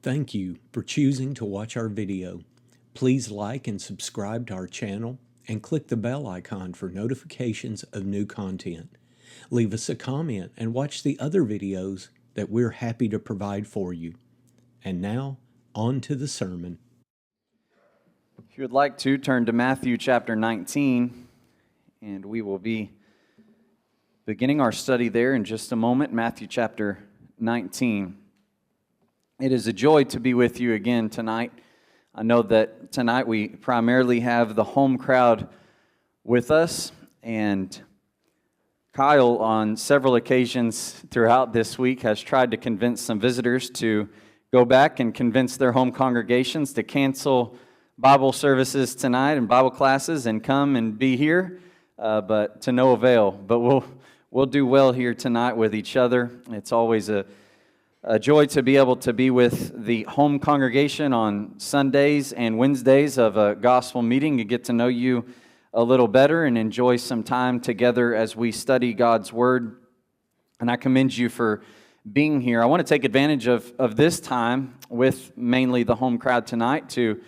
Thank you for choosing to watch our video. Please like and subscribe to our channel and click the bell icon for notifications of new content. Leave us a comment and watch the other videos that we're happy to provide for you. And now, on to the sermon. If you would like to, turn to Matthew chapter 19, and we will be beginning our study there in just a moment. Matthew chapter 19. It is a joy to be with you again tonight. I know that tonight we primarily have the home crowd with us, and Kyle on several occasions throughout this week has tried to convince some visitors to go back and convince their home congregations to cancel Bible services tonight and Bible classes and come and be here, but to no avail. But we'll do well here tonight with each other. It's always a joy to be able to be with the home congregation on Sundays and Wednesdays of a gospel meeting to get to know you a little better and enjoy some time together as we study God's Word. And I commend you for being here. I want to take advantage of this time with mainly the home crowd tonight to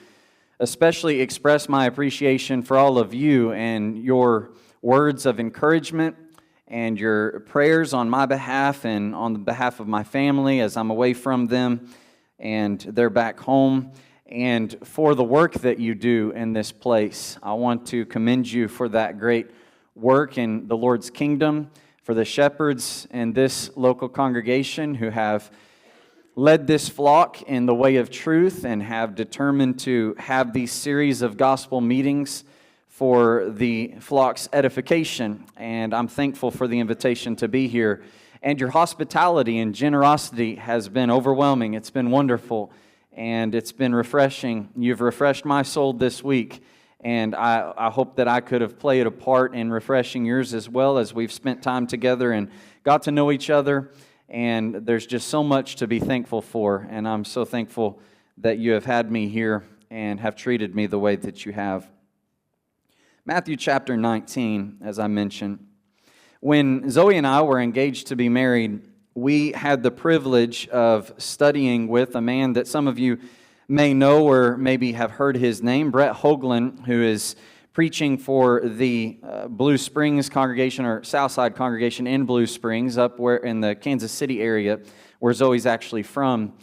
especially express my appreciation for all of you and your words of encouragement and your prayers on my behalf and on the behalf of my family as I'm away from them and they're back home, and for the work that you do in this place. I want to commend you for that great work in the Lord's kingdom, for the shepherds in this local congregation who have led this flock in the way of truth and have determined to have these series of gospel meetings for the flock's edification. And I'm thankful for the invitation to be here. And your hospitality and generosity has been overwhelming. It's been wonderful, and it's been refreshing. You've refreshed my soul this week, and I hope that I could have played a part in refreshing yours as well, as we've spent time together and got to know each other. And there's just so much to be thankful for, and I'm so thankful that you have had me here and have treated me the way that you have. Matthew chapter 19, as I mentioned. When Zoe and I were engaged to be married, we had the privilege of studying with a man that some of you may know or maybe have heard his name, Brett Hoagland, who is preaching for the Blue Springs congregation or Southside congregation in Blue Springs, up where in the Kansas City area, where Zoe's actually from.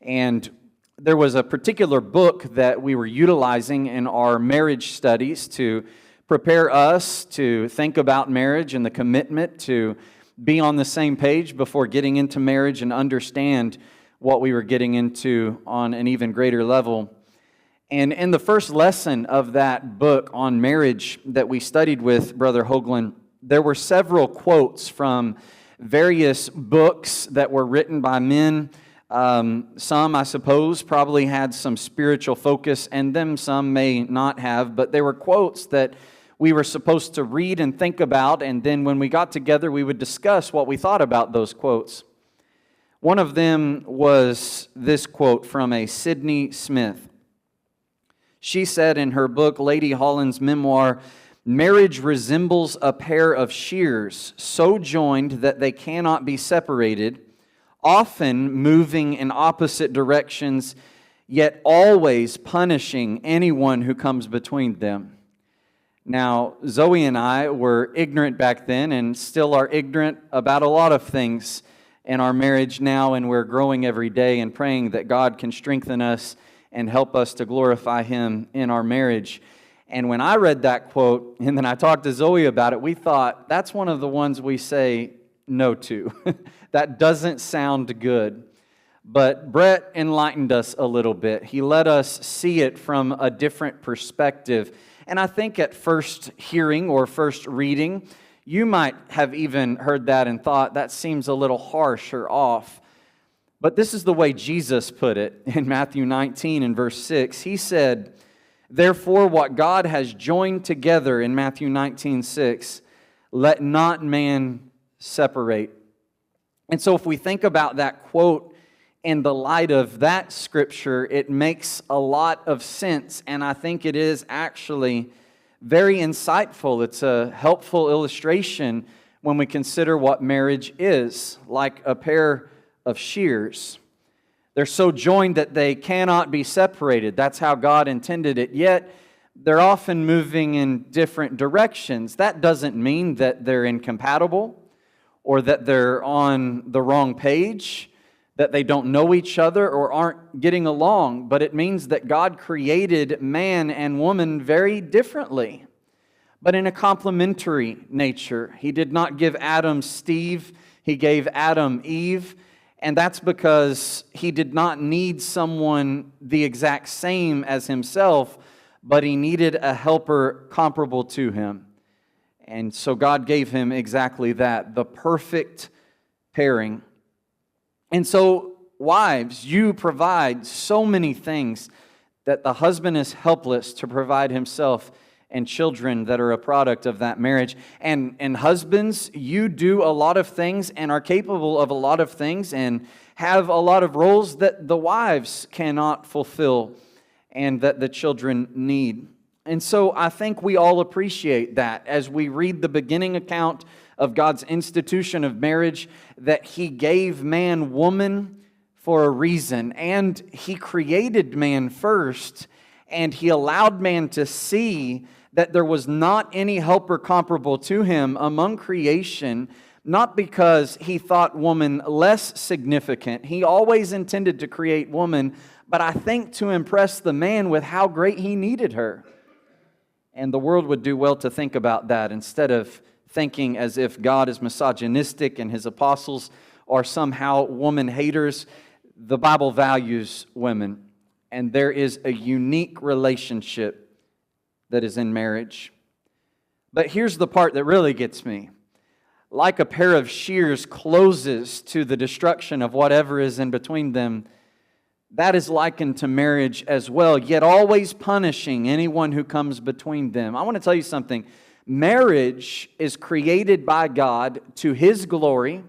And there was a particular book that we were utilizing in our marriage studies to prepare us to think about marriage and the commitment to be on the same page before getting into marriage and understand what we were getting into on an even greater level. And in the first lesson of that book on marriage that we studied with Brother Hoagland, there were several quotes from various books that were written by men. Some, I suppose, probably had some spiritual focus in them. Some may not have, but they were quotes that we were supposed to read and think about, and then when we got together, we would discuss what we thought about those quotes. One of them was this quote from a Sydney Smith. She said in her book, Lady Holland's memoir, "Marriage resembles a pair of shears so joined that they cannot be separated, often moving in opposite directions, yet always punishing anyone who comes between them." Now, Zoe and I were ignorant back then and still are ignorant about a lot of things in our marriage now, and we're growing every day and praying that God can strengthen us and help us to glorify Him in our marriage. And when I read that quote, and then I talked to Zoe about it, we thought, that's one of the ones we say no to. That doesn't sound good. But Brett enlightened us a little bit. He let us see it from a different perspective. And I think at first hearing or first reading, you might have even heard that and thought, that seems a little harsh or off. But this is the way Jesus put it in Matthew 19 and verse 6. He said, "Therefore, what God has joined together," in Matthew 19:6, "let not man separate." And so if we think about that quote in the light of that scripture, it makes a lot of sense. And I think it is actually very insightful. It's a helpful illustration when we consider what marriage is, like a pair of shears. They're so joined that they cannot be separated. That's how God intended it. Yet, they're often moving in different directions. That doesn't mean that they're incompatible or that they're on the wrong page, that they don't know each other or aren't getting along, but it means that God created man and woman very differently, but in a complementary nature. He did not give Adam Steve, He gave Adam Eve, and that's because He did not need someone the exact same as Himself, but He needed a helper comparable to Him. And so God gave him exactly that, the perfect pairing. And so, wives, you provide so many things that the husband is helpless to provide himself, and children that are a product of that marriage. And husbands, you do a lot of things and are capable of a lot of things and have a lot of roles that the wives cannot fulfill and that the children need. And so I think we all appreciate that as we read the beginning account of God's institution of marriage, that He gave man woman for a reason, and He created man first, and He allowed man to see that there was not any helper comparable to him among creation, not because He thought woman less significant. He always intended to create woman, but I think to impress the man with how great he needed her. And the world would do well to think about that instead of thinking as if God is misogynistic and His apostles are somehow woman haters. The Bible values women, and there is a unique relationship that is in marriage. But here's the part that really gets me. Like a pair of shears closes to the destruction of whatever is in between them, that is likened to marriage as well, yet always punishing anyone who comes between them. I want to tell you something. Marriage is created by God to His glory,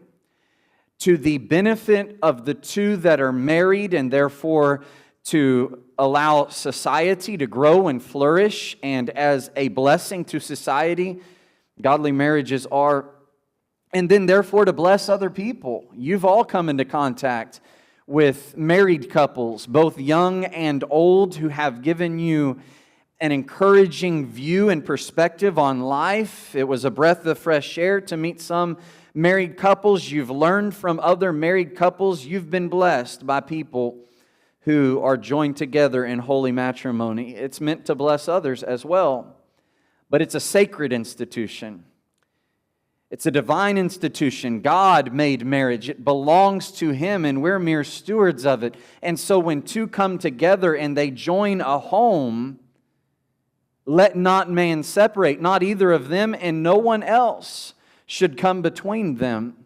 to the benefit of the two that are married, and therefore to allow society to grow and flourish, and as a blessing to society, godly marriages are, and then therefore to bless other people. You've all come into contact with married couples, both young and old, who have given you an encouraging view and perspective on life. It was a breath of fresh air to meet some married couples. You've learned from other married couples. You've been blessed by people who are joined together in holy matrimony. It's meant to bless others as well. But it's a sacred institution. It's a divine institution. God made marriage. It belongs to Him, and we're mere stewards of it. And so when two come together and they join a home, let not man separate, not either of them, and no one else should come between them.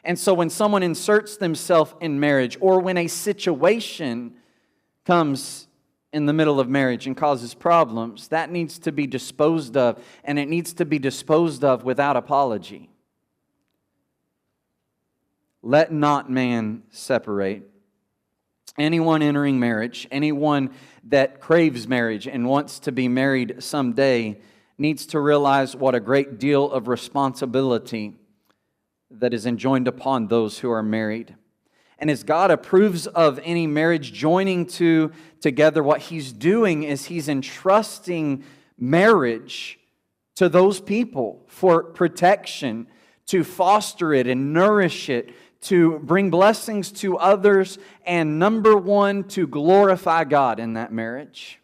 And so when someone inserts themselves in marriage, or when a situation comes in the middle of marriage and causes problems, that needs to be disposed of, and it needs to be disposed of without apology. Let not man separate. Anyone entering marriage, anyone that craves marriage and wants to be married someday, needs to realize what a great deal of responsibility that is enjoined upon those who are married. And as God approves of any marriage joining together, what He's doing is He's entrusting marriage to those people for protection, to foster it and nourish it, to bring blessings to others, and number one, to glorify God in that marriage.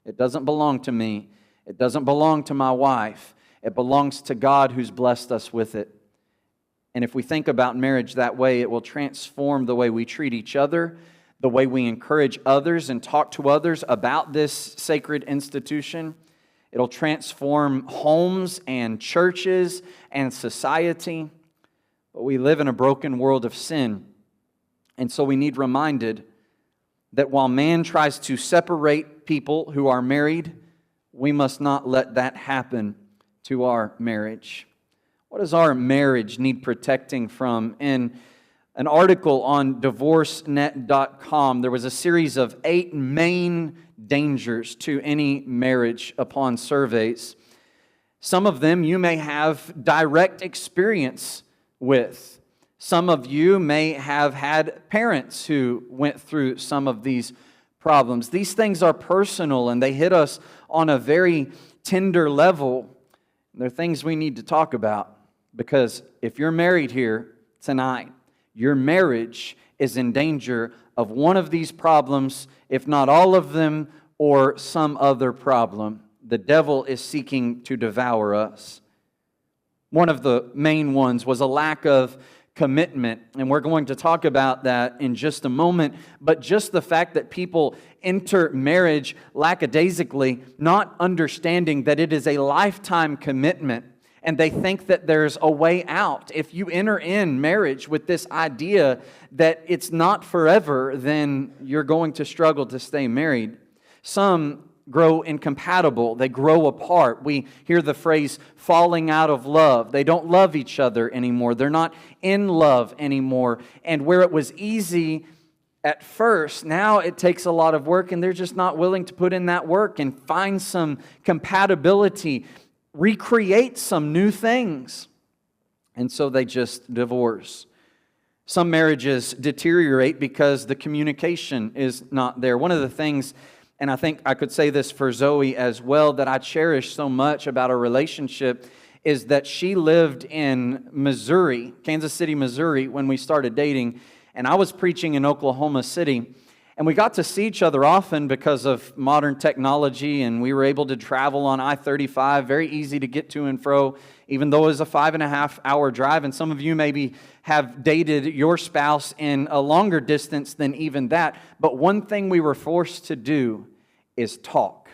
It doesn't belong to me. It doesn't belong to my wife. It belongs to God who's blessed us with it. And if we think about marriage that way, it will transform the way we treat each other, the way we encourage others and talk to others about this sacred institution. It'll transform homes and churches and society. But we live in a broken world of sin. And so we need reminded that while man tries to separate people who are married, we must not let that happen to our marriage. What does our marriage need protecting from? In an article on divorcenet.com, there was a series of 8 main dangers to any marriage upon surveys. Some of them you may have direct experience with. Some of you may have had parents who went through some of these problems. These things are personal and they hit us on a very tender level. They're things we need to talk about, because if you're married here tonight, your marriage is in danger of one of these problems, if not all of them, or some other problem. The devil is seeking to devour us. One of the main ones was a lack of commitment, and we're going to talk about that in just a moment. But just the fact that people enter marriage lackadaisically, not understanding that it is a lifetime commitment, and they think that there's a way out. If you enter in marriage with this idea that it's not forever, then you're going to struggle to stay married. Some grow incompatible. They grow apart. We hear the phrase falling out of love. They don't love each other anymore. They're not in love anymore. And where it was easy at first, now it takes a lot of work, and they're just not willing to put in that work and find some compatibility, recreate some new things. And so they just divorce. Some marriages deteriorate because the communication is not there. One of the things, and I think I could say this for Zoe as well, that I cherish so much about our relationship is that she lived in Missouri, Kansas City, Missouri, when we started dating, and I was preaching in Oklahoma City. And we got to see each other often because of modern technology, and we were able to travel on I-35, very easy to get to and fro, even though it was a 5.5-hour drive. And some of you maybe have dated your spouse in a longer distance than even that. But one thing we were forced to do is talk.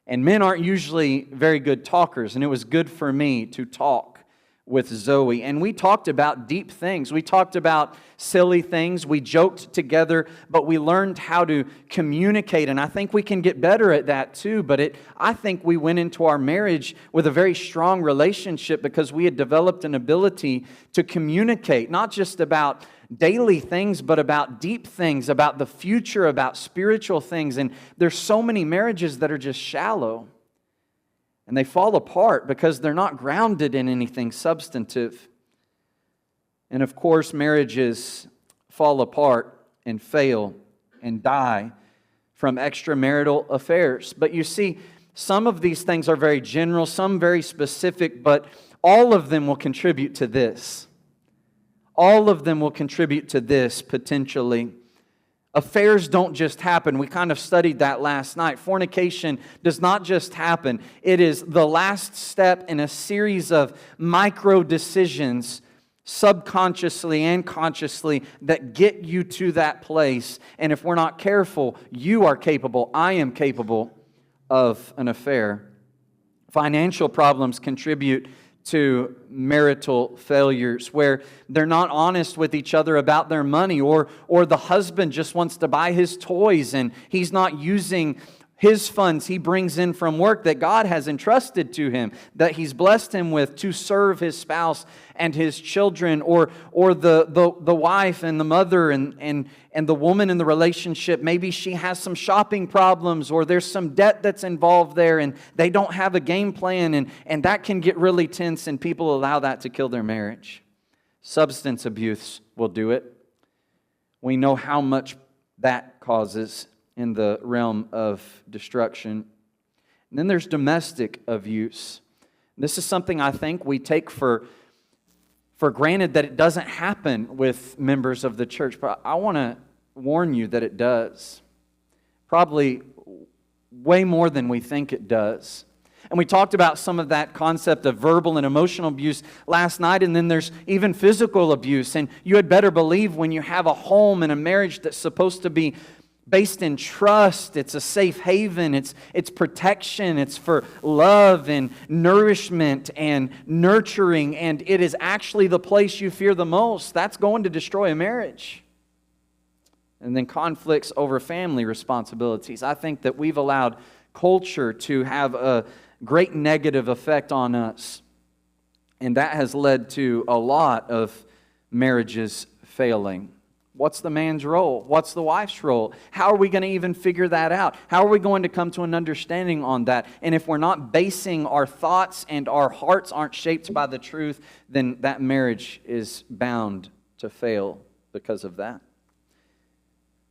And men aren't usually very good talkers, and it was good for me to talk with Zoe. And we talked about deep things. We talked about silly things. We joked together, but we learned how to communicate. And I think we can get better at that too. But I think we went into our marriage with a very strong relationship because we had developed an ability to communicate, not just about daily things, but about deep things, about the future, about spiritual things. And there's so many marriages that are just shallow. And they fall apart because they're not grounded in anything substantive. And of course, marriages fall apart and fail and die from extramarital affairs. But you see, some of these things are very general, some very specific, but all of them will contribute to this. All of them will contribute to this potentially. Affairs don't just happen. We kind of studied that last night. Fornication does not just happen. It is the last step in a series of micro decisions, subconsciously and consciously, that get you to that place. And if we're not careful, you are capable, I am capable of an affair. Financial problems contribute to marital failures where they're not honest with each other about their money, or the husband just wants to buy his toys and he's not using his funds he brings in from work that God has entrusted to him, that he's blessed him with to serve his spouse and his children, or the wife and the mother and the woman in the relationship. Maybe she has some shopping problems, or there's some debt that's involved there and they don't have a game plan, and that can get really tense, and people allow that to kill their marriage. Substance abuse will do it. We know how much that causes in the realm of destruction. And then there's domestic abuse. This is something I think we take for granted that it doesn't happen with members of the church, but I want to warn you that it does. Probably way more than we think it does. And we talked about some of that concept of verbal and emotional abuse last night, and then there's even physical abuse. And you had better believe when you have a home and a marriage that's supposed to be based in trust, it's a safe haven, it's protection, it's for love and nourishment and nurturing, and it is actually the place you fear the most, that's going to destroy a marriage. And then conflicts over family responsibilities. I think that we've allowed culture to have a great negative effect on us, and that has led to a lot of marriages failing. What's the man's role? What's the wife's role? How are we going to even figure that out? How are we going to come to an understanding on that? And if we're not basing our thoughts and our hearts aren't shaped by the truth, then that marriage is bound to fail because of that.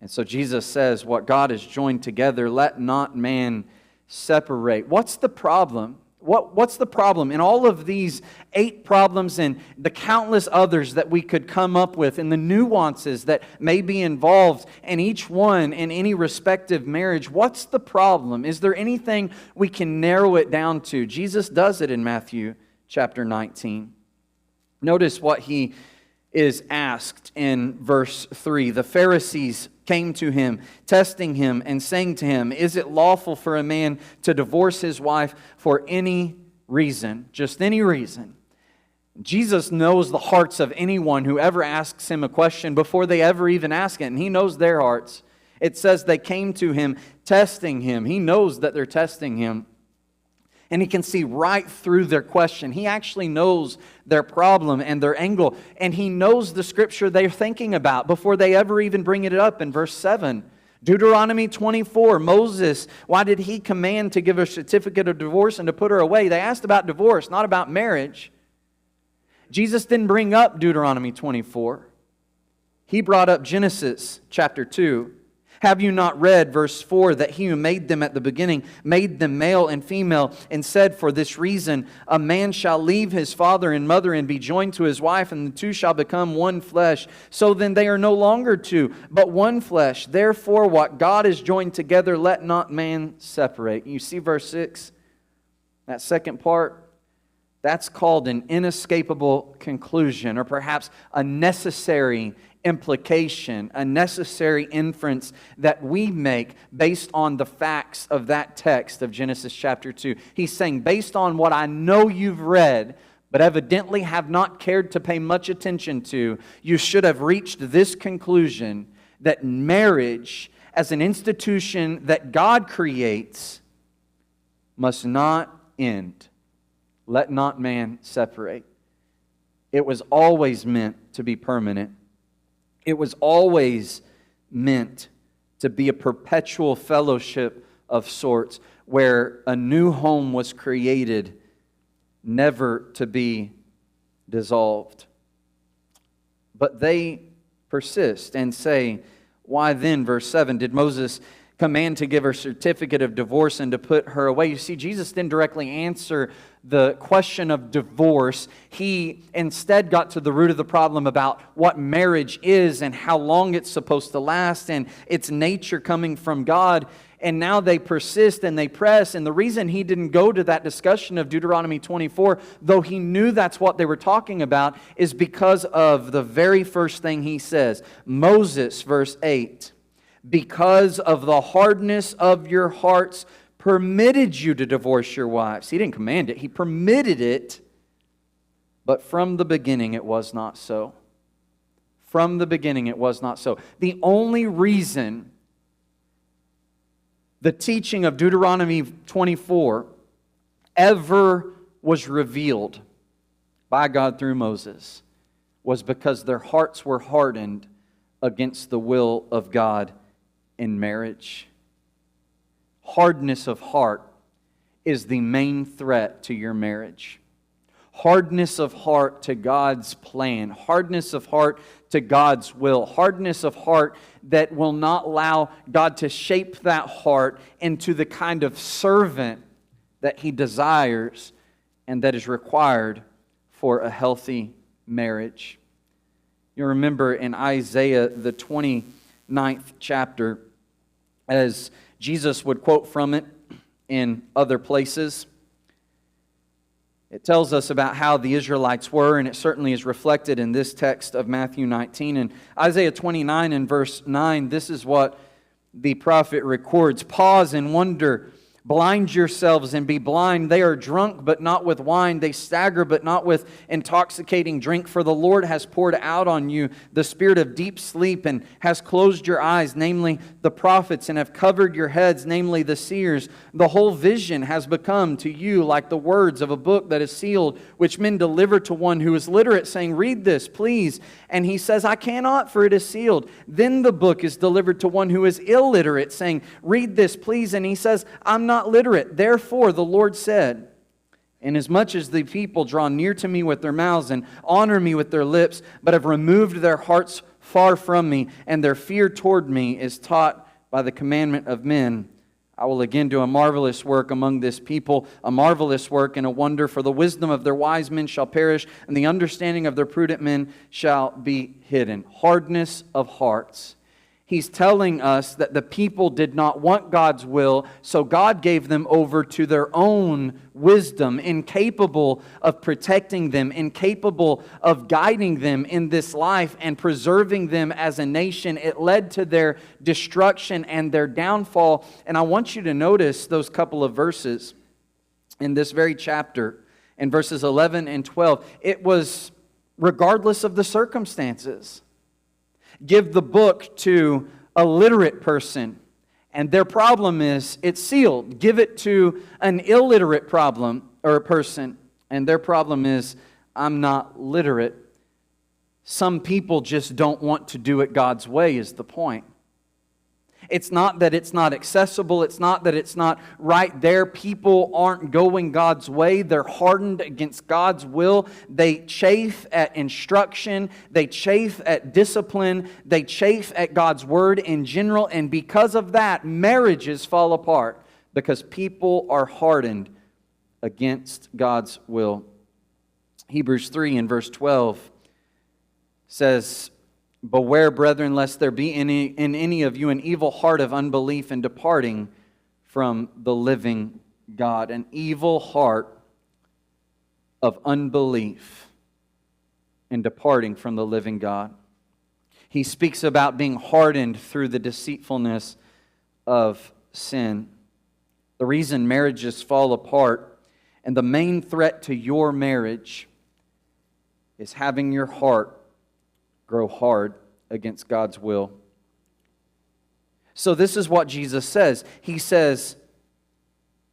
And so Jesus says, what God has joined together, let not man separate. What's the problem? What's the problem? In all of these 8 problems and the countless others that we could come up with and the nuances that may be involved in each one in any respective marriage, what's the problem? Is there anything we can narrow it down to? Jesus does it in Matthew chapter 19. Notice what he is asked in verse 3. The Pharisees came to him, testing him and saying to him, is it lawful for a man to divorce his wife for any reason, just any reason? Jesus knows the hearts of anyone who ever asks him a question before they ever even ask it, and he knows their hearts. It says they came to him, testing him. He knows that they're testing him. And he can see right through their question. He actually knows their problem and their angle. And he knows the scripture they're thinking about before they ever even bring it up in verse 7. Deuteronomy 24, Moses, why did he command to give a certificate of divorce and to put her away? They asked about divorce, not about marriage. Jesus didn't bring up Deuteronomy 24. He brought up Genesis chapter 2. Have you not read, verse 4, that he who made them at the beginning made them male and female, and said, for this reason, a man shall leave his father and mother and be joined to his wife, and the two shall become one flesh. So then they are no longer two, but one flesh. Therefore, what God has joined together, let not man separate. You see verse 6? That second part? That's called an inescapable conclusion, or perhaps a necessary implication, a necessary inference that we make based on the facts of that text of Genesis chapter 2. He's saying, based on what I know you've read, but evidently have not cared to pay much attention to, you should have reached this conclusion that marriage, as an institution that God creates, must not end. Let not man separate. It was always meant to be permanent. It was always meant to be a perpetual fellowship of sorts where a new home was created, never to be dissolved. But they persist and say, why then, verse 7, did Moses command to give her certificate of divorce and to put her away? You see, Jesus didn't directly answer the question of divorce. He instead got to the root of the problem about what marriage is and how long it's supposed to last and its nature coming from God. And now they persist and they press. And the reason he didn't go to that discussion of Deuteronomy 24, though he knew that's what they were talking about, is because of the very first thing he says. Moses, verse 8, because of the hardness of your hearts, permitted you to divorce your wives. He didn't command it, he permitted it. But from the beginning it was not so. From the beginning it was not so. The only reason the teaching of Deuteronomy 24 ever was revealed by God through Moses was because their hearts were hardened against the will of God in marriage. Hardness of heart is the main threat to your marriage. Hardness of heart to God's plan. Hardness of heart to God's will. Hardness of heart that will not allow God to shape that heart into the kind of servant that He desires and that is required for a healthy marriage. You remember in Isaiah, the 29th chapter, as Jesus would quote from it in other places. It tells us about how the Israelites were, and it certainly is reflected in this text of Matthew 19. And Isaiah 29 and verse 9, this is what the prophet records. Pause and wonder Blind yourselves and be blind. They are drunk, but not with wine. They stagger, but not with intoxicating drink. For the Lord has poured out on you the spirit of deep sleep and has closed your eyes, namely the prophets, and have covered your heads, namely the seers. The whole vision has become to you like the words of a book that is sealed, which men deliver to one who is literate, saying, read this, please. And he says, I cannot, for it is sealed. Then the book is delivered to one who is illiterate, saying, read this, please. And he says, I'm not literate. Therefore, the Lord said, inasmuch as the people draw near to me with their mouths and honor me with their lips, but have removed their hearts far from me, and their fear toward me is taught by the commandment of men, I will again do a marvelous work among this people, a marvelous work and a wonder, for the wisdom of their wise men shall perish, and the understanding of their prudent men shall be hidden. Hardness of hearts. He's telling us that the people did not want God's will, so God gave them over to their own wisdom, incapable of protecting them, incapable of guiding them in this life and preserving them as a nation. It led to their destruction and their downfall. And I want you to notice those couple of verses in this very chapter, in verses 11 and 12. It was regardless of the circumstances. Give the book to a literate person, and their problem is it's sealed. Give it to an illiterate person, and their problem is I'm not literate. Some people just don't want to do it God's way is the point. It's not that it's not accessible. It's not that it's not right there. People aren't going God's way. They're hardened against God's will. They chafe at instruction. They chafe at discipline. They chafe at God's word in general. And because of that, marriages fall apart because people are hardened against God's will. Hebrews 3 and verse 12 says, beware, brethren, lest there be in any of you an evil heart of unbelief in departing from the living God. An evil heart of unbelief in departing from the living God. He speaks about being hardened through the deceitfulness of sin. The reason marriages fall apart and the main threat to your marriage is having your heart grow hard against God's will. So this is what Jesus says. He says,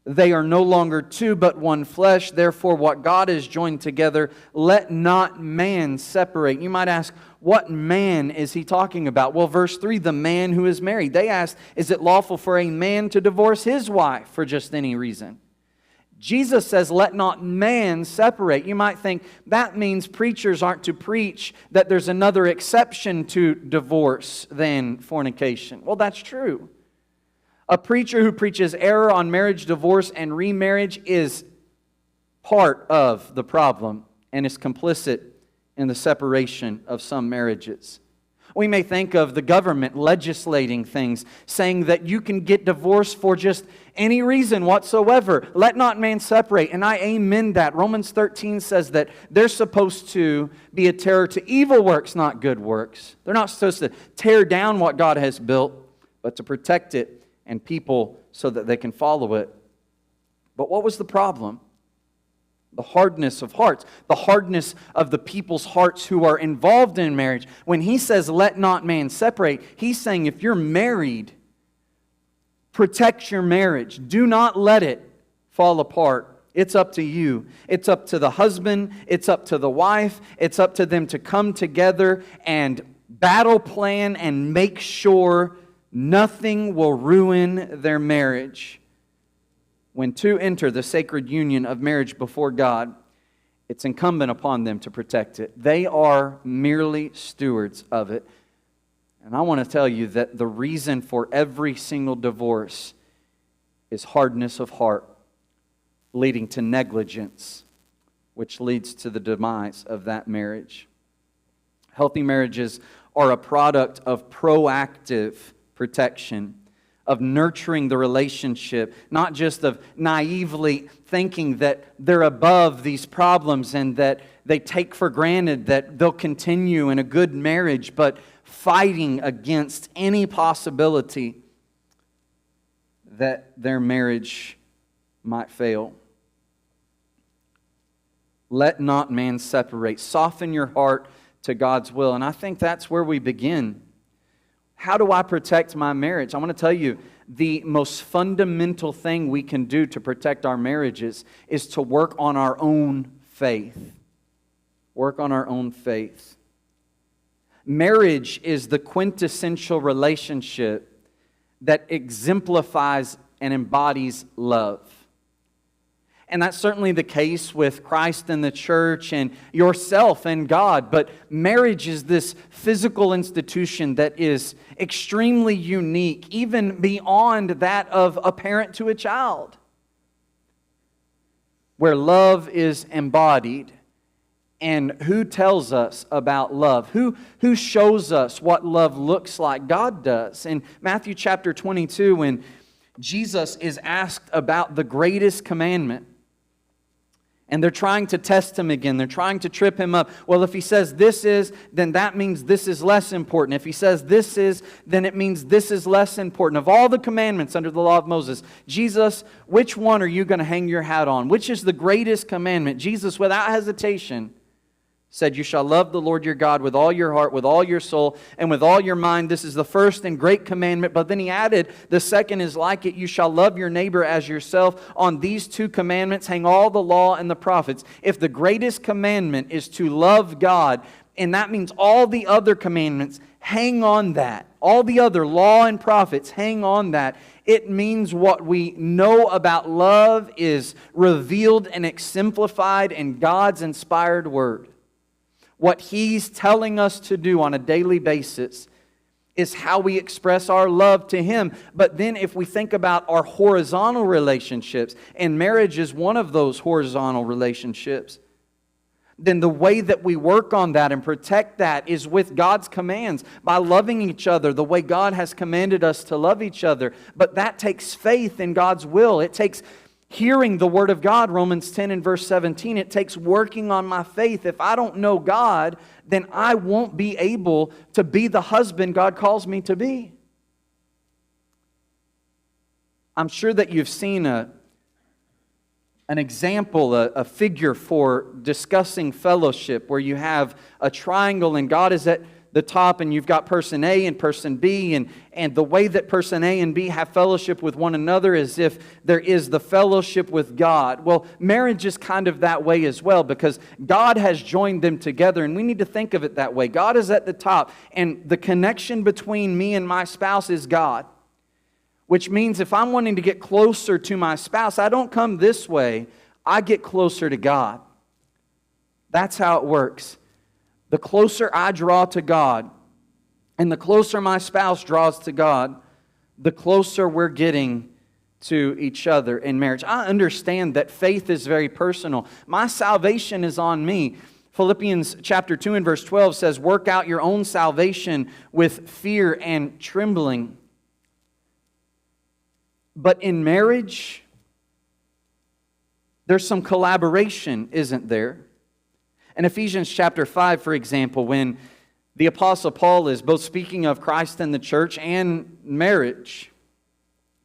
they are no longer two but one flesh. Therefore, what God has joined together, let not man separate. You might ask, what man is he talking about? Well, verse 3, the man who is married. They asked, is it lawful for a man to divorce his wife for just any reason? Jesus says, let not man separate. You might think that means preachers aren't to preach that there's another exception to divorce than fornication. Well, that's true. A preacher who preaches error on marriage, divorce, and remarriage is part of the problem and is complicit in the separation of some marriages. We may think of the government legislating things, saying that you can get divorced for just any reason whatsoever. Let not man separate. And I amen that. Romans 13 says that they're supposed to be a terror to evil works, not good works. They're not supposed to tear down what God has built, but to protect it and people so that they can follow it. But what was the problem? The hardness of hearts, the hardness of the people's hearts who are involved in marriage. When he says, let not man separate, he's saying if you're married, protect your marriage. Do not let it fall apart. It's up to you. It's up to the husband. It's up to the wife. It's up to them to come together and battle plan and make sure nothing will ruin their marriage. When two enter the sacred union of marriage before God, it's incumbent upon them to protect it. They are merely stewards of it. And I want to tell you that the reason for every single divorce is hardness of heart, leading to negligence, which leads to the demise of that marriage. Healthy marriages are a product of proactive protection, of nurturing the relationship, not just of naively thinking that they're above these problems and that they take for granted that they'll continue in a good marriage, but fighting against any possibility that their marriage might fail. Let not man separate. Soften your heart to God's will. And I think that's where we begin. How do I protect my marriage? I want to tell you, the most fundamental thing we can do to protect our marriages is to work on our own faith. Work on our own faith. Marriage is the quintessential relationship that exemplifies and embodies love. And that's certainly the case with Christ and the church and yourself and God. But marriage is this physical institution that is extremely unique, even beyond that of a parent to a child, where love is embodied. And who tells us about love? Who shows us what love looks like? God does. In Matthew chapter 22, when Jesus is asked about the greatest commandment, and they're trying to test him again. They're trying to trip him up. Well, if he says this is, then that means this is less important. If he says this is, then it means this is less important. Of all the commandments under the law of Moses, Jesus, which one are you going to hang your hat on? Which is the greatest commandment? Jesus, without hesitation, said, you shall love the Lord your God with all your heart, with all your soul, and with all your mind. This is the first and great commandment. But then he added, the second is like it. You shall love your neighbor as yourself. On these two commandments hang all the law and the prophets. If the greatest commandment is to love God, and that means all the other commandments hang on that. All the other law and prophets hang on that. It means what we know about love is revealed and exemplified in God's inspired word. What He's telling us to do on a daily basis is how we express our love to Him. But then if we think about our horizontal relationships, and marriage is one of those horizontal relationships, then the way that we work on that and protect that is with God's commands, by loving each other the way God has commanded us to love each other. But that takes faith in God's will. It takes hearing the Word of God, Romans 10 and verse 17. It takes working on my faith. If I don't know God, then I won't be able to be the husband God calls me to be. I'm sure that you've seen an example, a figure for discussing fellowship, where you have a triangle and God is at the top and you've got person A and person B, and the way that person A and B have fellowship with one another is if there is the fellowship with God. Well, marriage is kind of that way as well, because God has joined them together, and we need to think of it that way. God is at the top, and the connection between me and my spouse is God. Which means if I'm wanting to get closer to my spouse, I don't come this way, I get closer to God. That's how it works. The closer I draw to God, and the closer my spouse draws to God, the closer we're getting to each other in marriage. I understand that faith is very personal. My salvation is on me. Philippians chapter 2 and verse 12 says, work out your own salvation with fear and trembling. But in marriage, there's some collaboration, isn't there? In Ephesians chapter 5, for example, when the Apostle Paul is both speaking of Christ and the church and marriage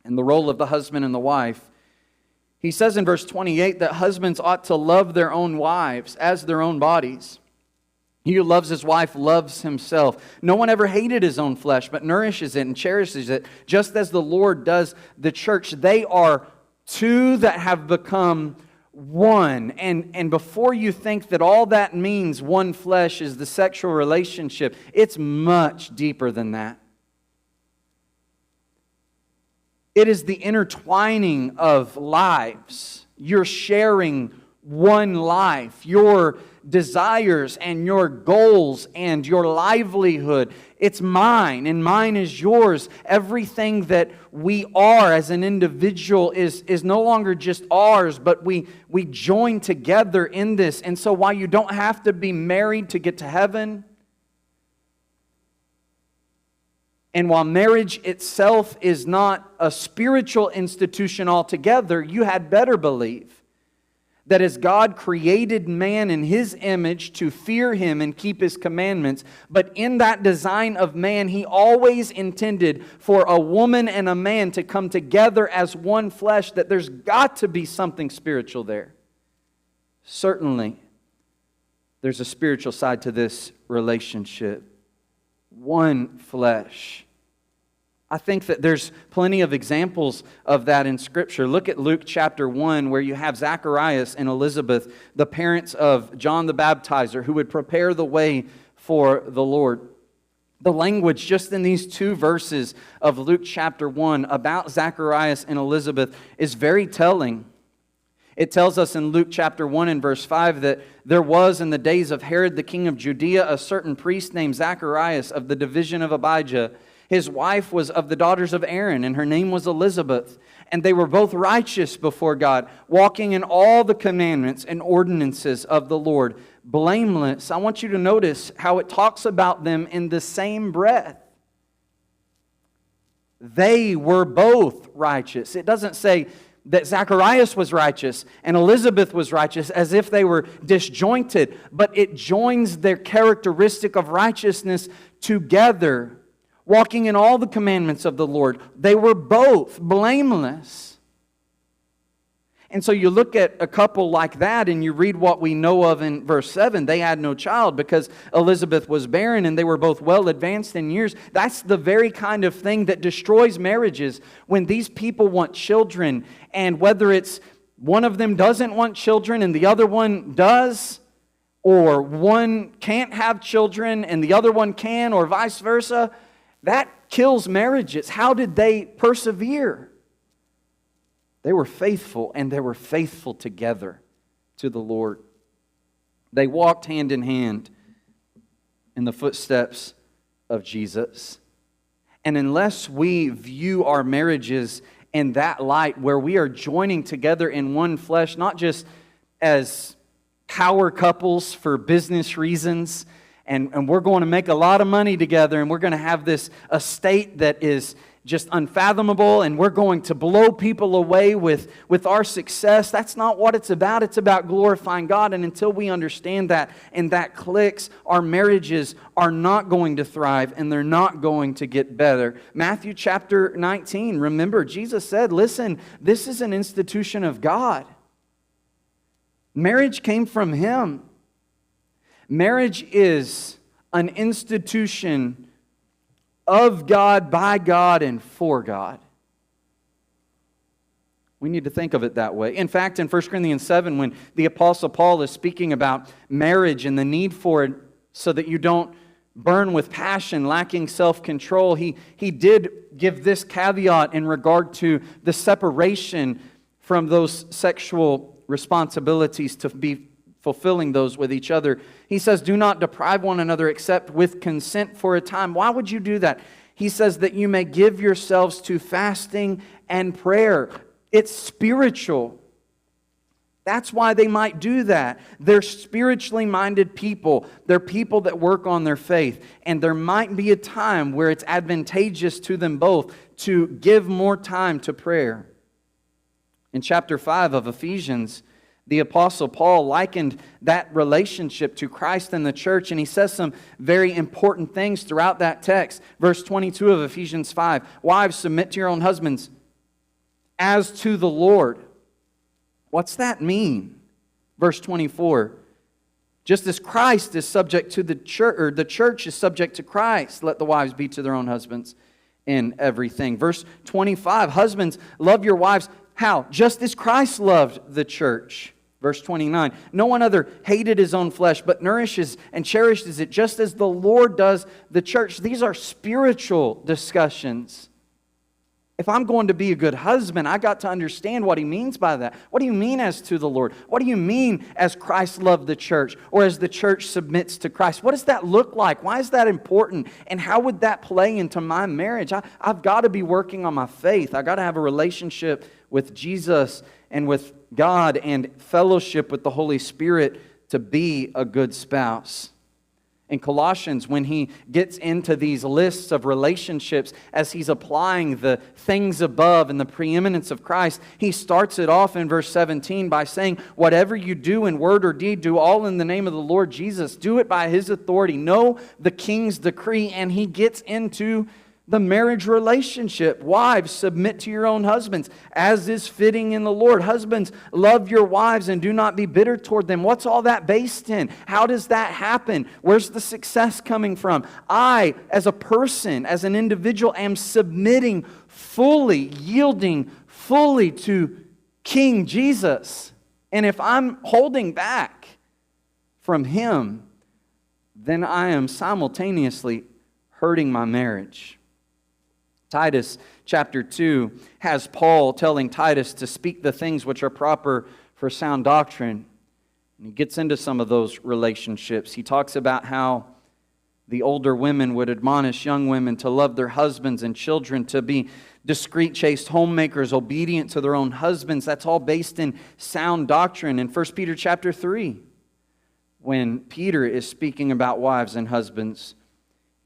and the role of the husband and the wife, he says in verse 28 that husbands ought to love their own wives as their own bodies. He who loves his wife loves himself. No one ever hated his own flesh, but nourishes it and cherishes it, just as the Lord does the church. They are two that have become one. And before you think that all that means one flesh is the sexual relationship, it's much deeper than that. It is the intertwining of lives. You're sharing one life. Your desires and your goals and your livelihood. It's mine and mine is yours. Everything that we are as an individual is no longer just ours, but we join together in this. And so while you don't have to be married to get to heaven, and while marriage itself is not a spiritual institution altogether, you had better believe That as God created man in His image to fear Him and keep His commandments, but in that design of man, He always intended for a woman and a man to come together as one flesh, that there's got to be something spiritual there. Certainly, there's a spiritual side to this relationship. One flesh. I think that there's plenty of examples of that in Scripture. Look at Luke chapter 1, where you have Zacharias and Elizabeth, the parents of John the Baptizer, who would prepare the way for the Lord. The language just in these two verses of Luke chapter 1 about Zacharias and Elizabeth is very telling. It tells us in Luke chapter 1 and verse 5 that there was in the days of Herod the king of Judea a certain priest named Zacharias of the division of Abijah. His wife was of the daughters of Aaron, and her name was Elizabeth. And they were both righteous before God, walking in all the commandments and ordinances of the Lord, blameless. I want you to notice how it talks about them in the same breath. They were both righteous. It doesn't say that Zacharias was righteous and Elizabeth was righteous as if they were disjointed, but it joins their characteristic of righteousness together. Walking in all the commandments of the Lord. They were both blameless. And so you look at a couple like that and you read what we know of in verse 7. They had no child because Elizabeth was barren and they were both well advanced in years. That's the very kind of thing that destroys marriages when these people want children. And whether it's one of them doesn't want children and the other one does, or one can't have children and the other one can, or vice versa, that kills marriages. How did they persevere? They were faithful, and they were faithful together to the Lord. They walked hand in hand in the footsteps of Jesus. And unless we view our marriages in that light, where we are joining together in one flesh, not just as power couples for business reasons, and we're going to make a lot of money together, and we're going to have this estate that is just unfathomable, and we're going to blow people away with our success. That's not what it's about. It's about glorifying God. And until we understand that and that clicks, our marriages are not going to thrive and they're not going to get better. Matthew chapter 19, remember, Jesus said, listen, this is an institution of God. Marriage came from Him. Marriage is an institution of God, by God, and for God. We need to think of it that way. In fact, in 1 Corinthians 7, when the Apostle Paul is speaking about marriage and the need for it so that you don't burn with passion, lacking self-control, he did give this caveat in regard to the separation from those sexual responsibilities to be fulfilling those with each other. He says, do not deprive one another except with consent for a time. Why would you do that? He says that you may give yourselves to fasting and prayer. It's spiritual. That's why they might do that. They're spiritually minded people. They're people that work on their faith. And there might be a time where it's advantageous to them both to give more time to prayer. In chapter 5 of Ephesians, the Apostle Paul likened that relationship to Christ and the church, and he says some very important things throughout that text. Verse 22 of Ephesians 5, wives, submit to your own husbands as to the Lord. What's that mean? Verse 24, just as Christ is subject to the church, or the church is subject to Christ, let the wives be to their own husbands in everything. Verse 25, husbands, love your wives. How? Just as Christ loved the church. Verse 29, no one other hated his own flesh, but nourishes and cherishes it, just as the Lord does the church. These are spiritual discussions. If I'm going to be a good husband, I got to understand what he means by that. What do you mean as to the Lord? What do you mean as Christ loved the church, or as the church submits to Christ? What does that look like? Why is that important? And how would that play into my marriage? I've got to be working on my faith. I've got to have a relationship with Jesus and with God and fellowship with the Holy Spirit to be a good spouse. in Colossians when he gets into these lists of relationships as he's applying the things above and the preeminence of Christ. He starts it off in verse 17 by saying, whatever you do in word or deed, do all in the name of the Lord Jesus. Do it by His authority. Know the King's decree. And he gets into the marriage relationship. Wives, submit to your own husbands, as is fitting in the Lord. Husbands, love your wives and do not be bitter toward them. What's all that based in? How does that happen? Where's the success coming from? I, as a person, as an individual, am submitting fully, yielding fully to King Jesus. And if I'm holding back from Him, then I am simultaneously hurting my marriage. Titus chapter 2 has Paul telling Titus to speak the things which are proper for sound doctrine. And he gets into some of those relationships. He talks about how the older women would admonish young women to love their husbands and children, to be discreet, chaste homemakers, obedient to their own husbands. That's all based in sound doctrine. In 1 Peter chapter 3, when Peter is speaking about wives and husbands,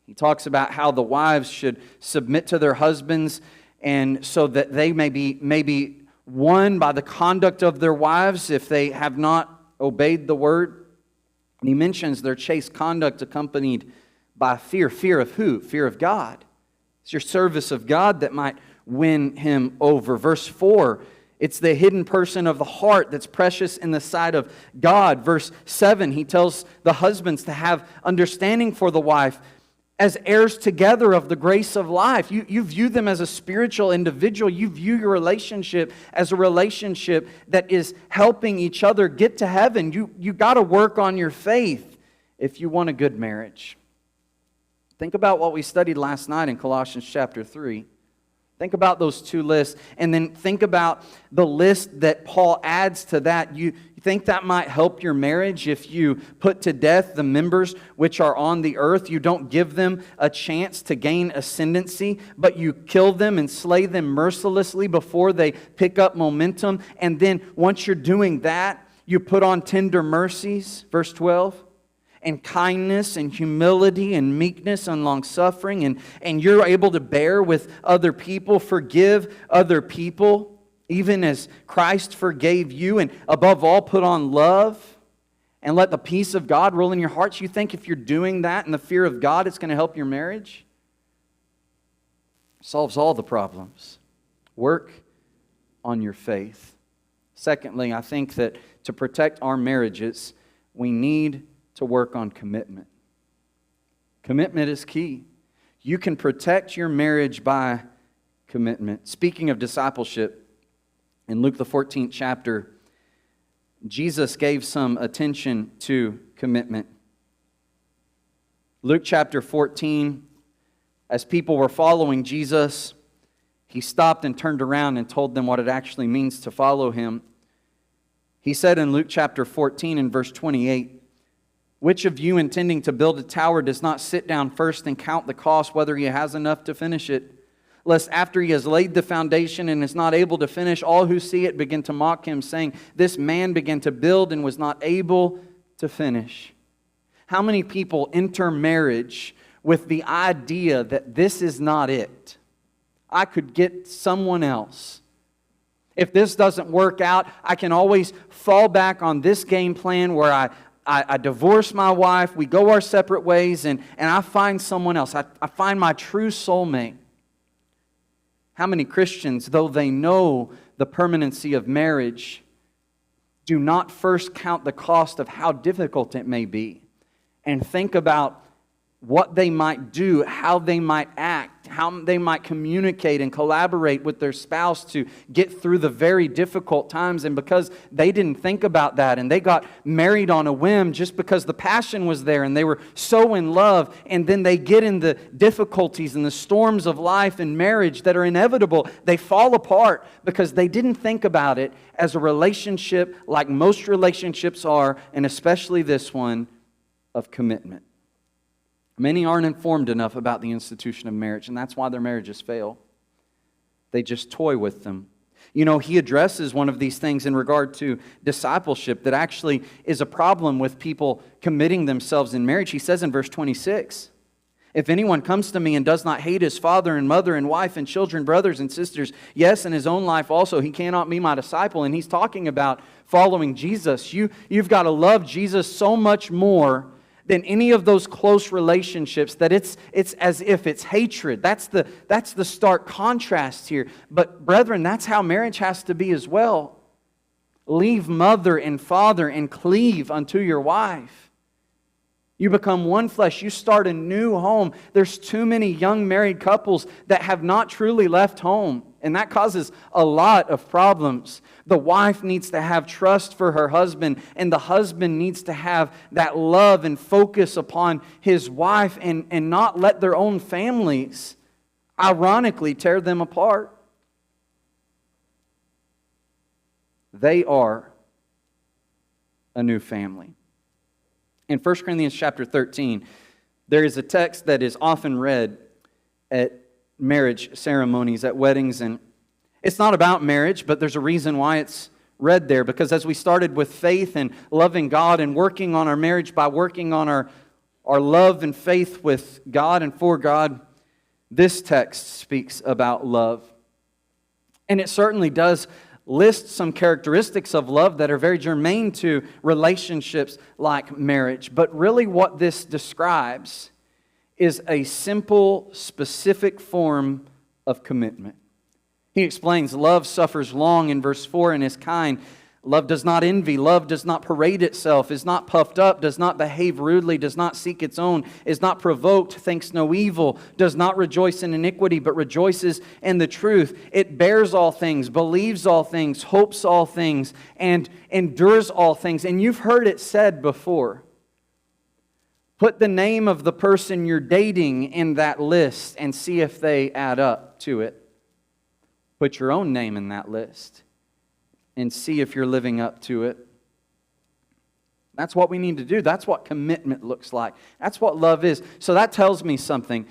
he talks about how the wives should submit to their husbands, and so that they may be won by the conduct of their wives if they have not obeyed the word. And he mentions their chaste conduct accompanied by fear. Fear of who? Fear of God. It's your service of God that might win him over. Verse 4, it's the hidden person of the heart that's precious in the sight of God. Verse 7, he tells the husbands to have understanding for the wife as heirs together of the grace of life. You view them as a spiritual individual. You view your relationship as a relationship that is helping each other get to heaven. You got to work on your faith if you want a good marriage. Think about what we studied last night in Colossians chapter 3. Think about those two lists, and then think about the list that Paul adds to that. You think that might help your marriage if you put to death the members which are on the earth? You don't give them a chance to gain ascendancy, but you kill them and slay them mercilessly before they pick up momentum. And then once you're doing that, you put on tender mercies, verse 12. And kindness and humility and meekness and long-suffering, and you're able to bear with other people, forgive other people, even as Christ forgave you, and above all, put on love, and let the peace of God rule in your hearts. You think if you're doing that in the fear of God, it's going to help your marriage? Solves all the problems. Work on your faith. Secondly, I think that to protect our marriages, we need to work on commitment. Commitment is key. You can protect your marriage by commitment. Speaking of discipleship, in Luke the 14th chapter, Jesus gave some attention to commitment. Luke chapter 14, as people were following Jesus, He stopped and turned around and told them what it actually means to follow Him. He said in Luke chapter 14 and verse 28, "Which of you intending to build a tower does not sit down first and count the cost whether he has enough to finish it? Lest after he has laid the foundation and is not able to finish, all who see it begin to mock him, saying, 'This man began to build and was not able to finish.'" How many people enter marriage with the idea that this is not it? I could get someone else. If this doesn't work out, I can always fall back on this game plan where I divorce my wife, we go our separate ways, and I find someone else. I find my true soulmate. How many Christians, though they know the permanency of marriage, do not first count the cost of how difficult it may be and think about what they might do, how they might act, how they might communicate and collaborate with their spouse to get through the very difficult times. And because they didn't think about that and they got married on a whim just because the passion was there and they were so in love, and then they get in the difficulties and the storms of life and marriage that are inevitable, they fall apart because they didn't think about it as a relationship like most relationships are, and especially this one, of commitment. Many aren't informed enough about the institution of marriage, and that's why their marriages fail. They just toy with them. You know, he addresses one of these things in regard to discipleship that actually is a problem with people committing themselves in marriage. He says in verse 26, if anyone comes to me and does not hate his father and mother and wife and children, brothers and sisters, yes, and his own life also, he cannot be my disciple. And he's talking about following Jesus. You've got to love Jesus so much more than any of those close relationships that it's as if it's hatred. That's the stark contrast here. But brethren, that's how marriage has to be as well. Leave mother and father and cleave unto your wife. You become one flesh. You start a new home. There's too many young married couples that have not truly left home, and that causes a lot of problems. The wife needs to have trust for her husband, and the husband needs to have that love and focus upon his wife and not let their own families, ironically, tear them apart. They are a new family. In 1 Corinthians chapter 13, there is a text that is often read at marriage ceremonies, at weddings, and it's not about marriage, but there's a reason why it's read there, because as we started with faith and loving God and working on our marriage by working on our love and faith with God and for God, this text speaks about love. And it certainly does list some characteristics of love that are very germane to relationships like marriage. But really what this describes is a simple, specific form of commitment. He explains love suffers long in verse 4 and is kind. Love does not envy. Love does not parade itself, is not puffed up, does not behave rudely, does not seek its own, is not provoked, thinks no evil, does not rejoice in iniquity, but rejoices in the truth. It bears all things, believes all things, hopes all things, and endures all things. And you've heard it said before. Put the name of the person you're dating in that list and see if they add up to it. Put your own name in that list and see if you're living up to it. That's what we need to do. That's what commitment looks like. That's what love is. So that tells me something.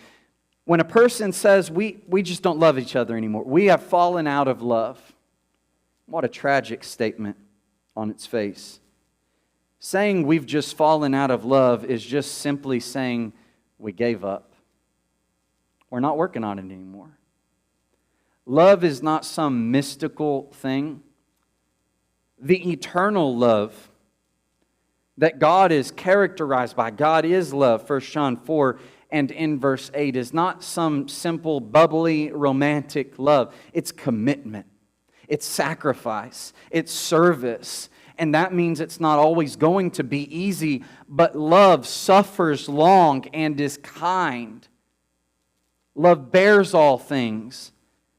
When a person says, we just don't love each other anymore, we have fallen out of love. What a tragic statement on its face. Saying we've just fallen out of love is just simply saying we gave up. We're not working on it anymore. Love is not some mystical thing. The eternal love that God is characterized by, God is love, 1 John 4 and in verse 8, is not some simple, bubbly, romantic love. It's commitment. It's sacrifice. It's service. And that means it's not always going to be easy, but love suffers long and is kind. Love bears all things,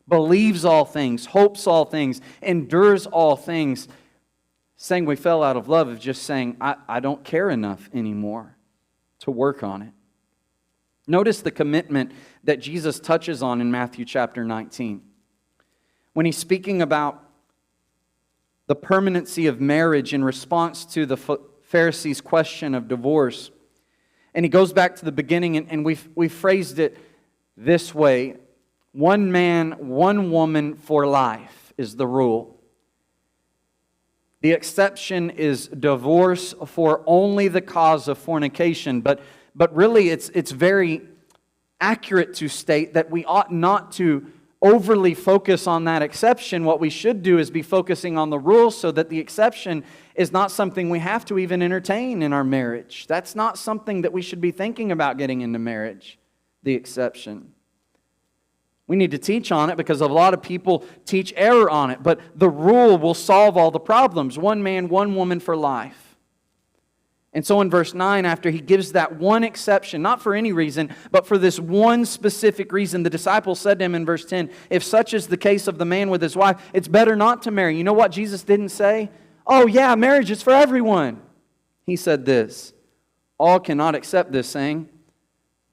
believes all things, hopes all things, endures all things. Saying we fell out of love is just saying, I don't care enough anymore to work on it. Notice the commitment that Jesus touches on in Matthew chapter 19. When he's speaking about the permanency of marriage in response to the Pharisees' question of divorce. And he goes back to the beginning, and we've phrased it this way. One man, one woman for life is the rule. The exception is divorce for only the cause of fornication. But really it's very accurate to state that we ought not to overly focus on that exception. What we should do is be focusing on the rule so that the exception is not something we have to even entertain in our marriage. That's not something that we should be thinking about getting into marriage, the exception. We need to teach on it because a lot of people teach error on it. But the rule will solve all the problems. One man, one woman for life. And so in verse 9, after he gives that one exception, not for any reason, but for this one specific reason, the disciples said to him in verse 10, if such is the case of the man with his wife, it's better not to marry. You know what Jesus didn't say? Oh yeah, marriage is for everyone. He said this, all cannot accept this saying,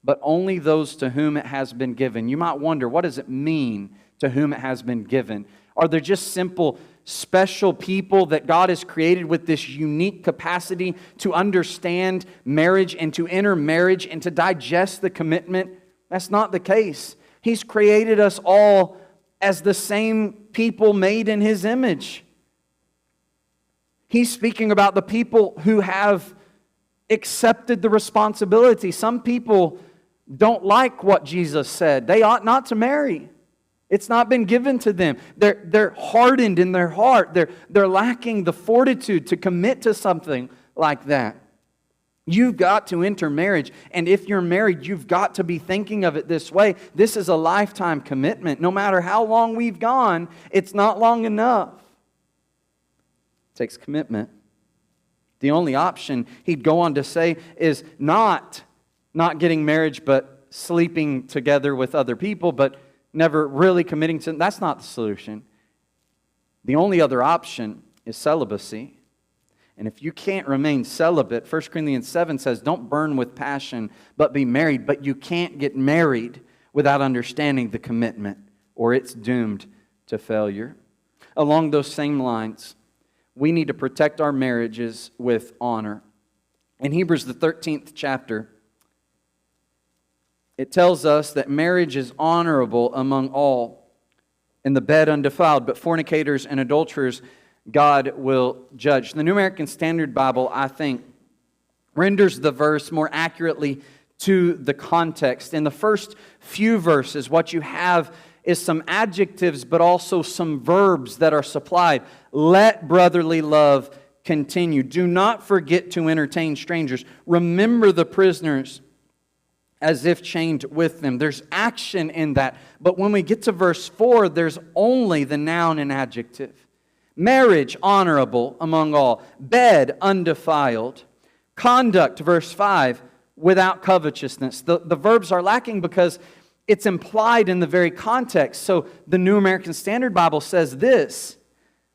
but only those to whom it has been given. You might wonder, what does it mean to whom it has been given? Are there just simple, special people that God has created with this unique capacity to understand marriage and to enter marriage and to digest the commitment? That's not the case. He's created us all as the same people made in His image. He's speaking about the people who have accepted the responsibility. Some people don't like what Jesus said. They ought not to marry. It's not been given to them. They're hardened in their heart. They're lacking the fortitude to commit to something like that. You've got to enter marriage. And if you're married, you've got to be thinking of it this way. This is a lifetime commitment. No matter how long we've gone, it's not long enough. It takes commitment. The only option, he'd go on to say, is not getting marriage, but sleeping together with other people, but never really committing to. That's not the solution. The only other option is celibacy. And if you can't remain celibate, 1 Corinthians 7 says, don't burn with passion, but be married. But you can't get married without understanding the commitment, or it's doomed to failure. Along those same lines, we need to protect our marriages with honor. In Hebrews, the 13th chapter, it tells us that marriage is honorable among all, and the bed undefiled, but fornicators and adulterers God will judge. The New American Standard Bible, I think, renders the verse more accurately to the context. In the first few verses, what you have is some adjectives, but also some verbs that are supplied. Let brotherly love continue. Do not forget to entertain strangers. Remember the prisoners as if chained with them. There's action in that. But when we get to verse 4, there's only the noun and adjective. Marriage, honorable among all. Bed, undefiled. Conduct, verse 5, without covetousness. The verbs are lacking because it's implied in the very context. So the New American Standard Bible says this: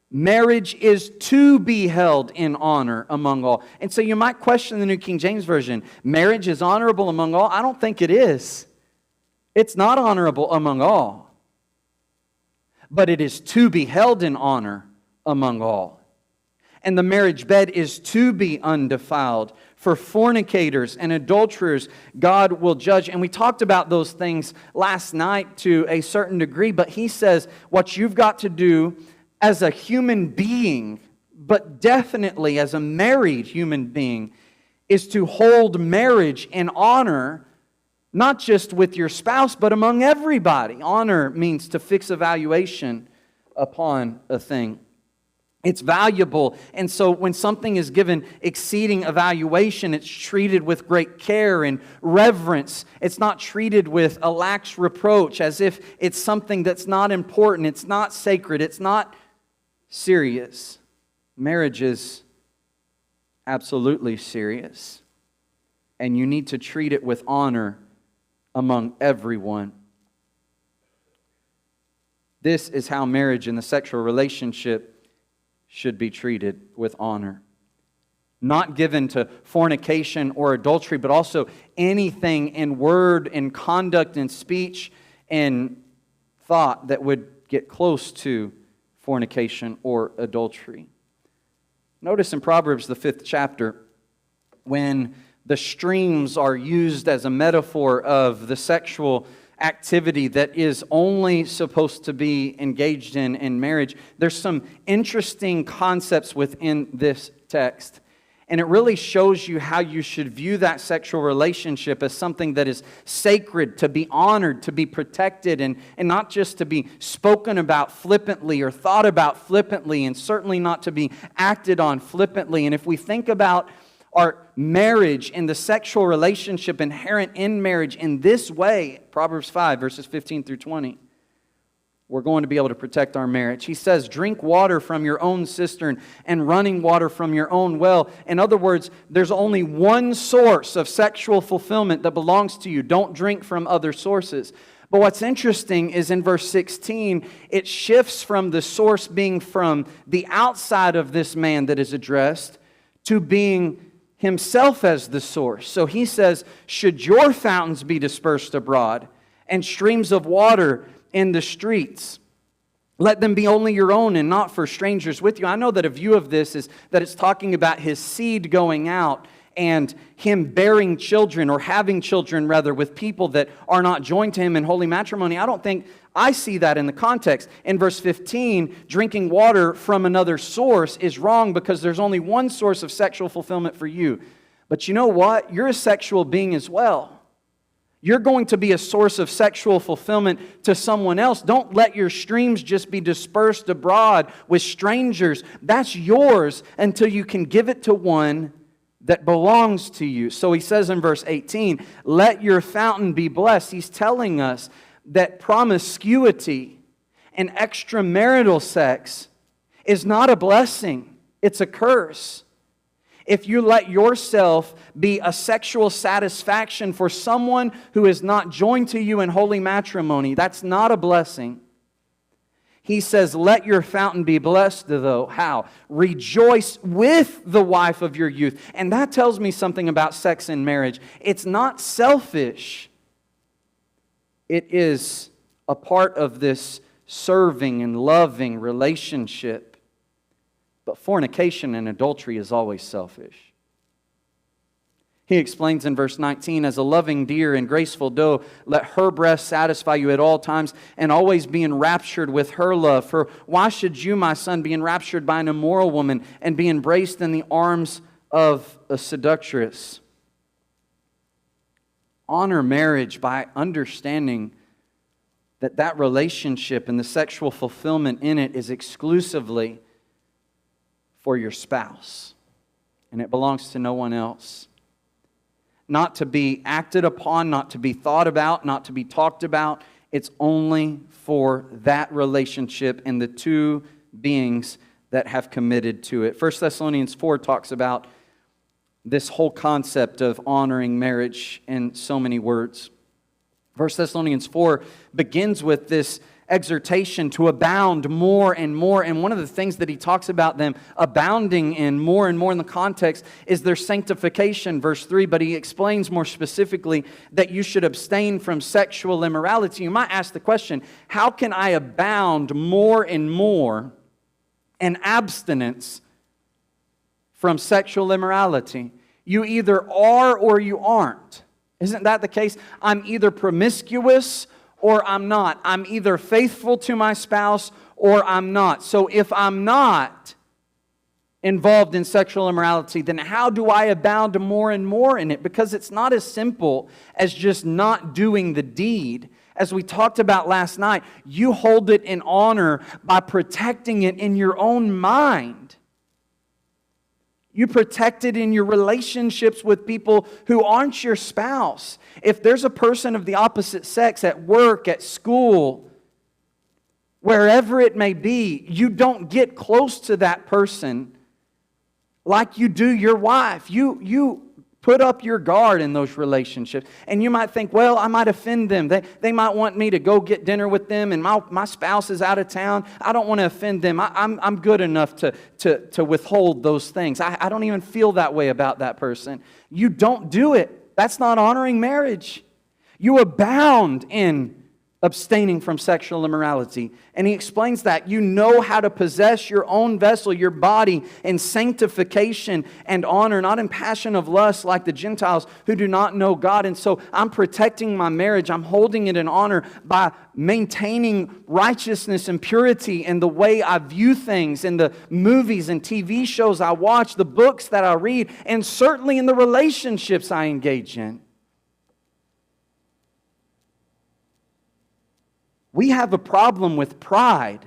marriage is to be held in honor among all. And so you might question the New King James Version. Marriage is honorable among all? I don't think it is. It's not honorable among all. But it is to be held in honor among all. And the marriage bed is to be undefiled. For fornicators and adulterers, God will judge. And we talked about those things last night to a certain degree, but he says what you've got to do as a human being, but definitely as a married human being, is to hold marriage in honor, not just with your spouse, but among everybody. Honor means to fix a valuation upon a thing. It's valuable, and so when something is given exceeding evaluation, it's treated with great care and reverence. It's not treated with a lax reproach as if it's something that's not important, it's not sacred, it's not serious. Marriage is absolutely serious, and you need to treat it with honor among everyone. This is how marriage and the sexual relationship should be treated, with honor. Not given to fornication or adultery, but also anything in word and conduct and speech and thought that would get close to fornication or adultery. Notice in Proverbs, the 5th chapter, when the streams are used as a metaphor of the sexual activity that is only supposed to be engaged in marriage, there's some interesting concepts within this text. And it really shows you how you should view that sexual relationship as something that is sacred, to be honored, to be protected, and not just to be spoken about flippantly or thought about flippantly, and certainly not to be acted on flippantly. And if we think about our marriage and the sexual relationship inherent in marriage in this way, Proverbs 5, verses 15 through 20, we're going to be able to protect our marriage. He says, drink water from your own cistern and running water from your own well. In other words, there's only one source of sexual fulfillment that belongs to you. Don't drink from other sources. But what's interesting is in verse 16, it shifts from the source being from the outside of this man that is addressed to being himself as the source. So he says, should your fountains be dispersed abroad and streams of water in the streets, let them be only your own and not for strangers with you. I know that a view of this is that it's talking about his seed going out and him bearing children, or having children rather, with people that are not joined to him in holy matrimony. I I see that in the context. In verse 15, drinking water from another source is wrong because there's only one source of sexual fulfillment for you. But you know what? You're a sexual being as well. You're going to be a source of sexual fulfillment to someone else. Don't let your streams just be dispersed abroad with strangers. That's yours until you can give it to one that belongs to you. So he says in verse 18, let your fountain be blessed. He's telling us that promiscuity and extramarital sex is not a blessing, it's a curse. If you let yourself be a sexual satisfaction for someone who is not joined to you in holy matrimony, that's not a blessing. He says, let your fountain be blessed, though. How? Rejoice with the wife of your youth. And that tells me something about sex and marriage. It's not selfish. It is a part of this serving and loving relationship. But fornication and adultery is always selfish. He explains in verse 19, as a loving deer and graceful doe, let her breast satisfy you at all times, and always be enraptured with her love. For why should you, my son, be enraptured by an immoral woman and be embraced in the arms of a seductress? Honor marriage by understanding that that relationship and the sexual fulfillment in it is exclusively for your spouse, and it belongs to no one else. Not to be acted upon, not to be thought about, not to be talked about. It's only for that relationship and the two beings that have committed to it. 1 Thessalonians 4 talks about this whole concept of honoring marriage in so many words. 1 Thessalonians 4 begins with this exhortation to abound more and more. And one of the things that he talks about them abounding in more and more in the context is their sanctification, verse 3. But he explains more specifically that you should abstain from sexual immorality. You might ask the question, how can I abound more and more in abstinence from sexual immorality? You either are or you aren't. Isn't that the case? I'm either promiscuous or I'm not. I'm either faithful to my spouse or I'm not. So if I'm not involved in sexual immorality, then how do I abound more and more in it? Because it's not as simple as just not doing the deed. As we talked about last night, you hold it in honor by protecting it in your own mind. You protect it in your relationships with people who aren't your spouse. If there's a person of the opposite sex at work, at school, wherever it may be, you don't get close to that person like you do your wife. You put up your guard in those relationships. And you might think, well, I might offend them. They might want me to go get dinner with them, and my spouse is out of town. I don't want to offend them. I'm good enough to withhold those things. I don't even feel that way about that person. You don't do it. That's not honoring marriage. You abound in abstaining from sexual immorality. And he explains that you know how to possess your own vessel, your body, in sanctification and honor, not in passion of lust like the Gentiles who do not know God. And so I'm protecting my marriage. I'm holding it in honor by maintaining righteousness and purity in the way I view things, in the movies and TV shows I watch, the books that I read, and certainly in the relationships I engage in. We have a problem with pride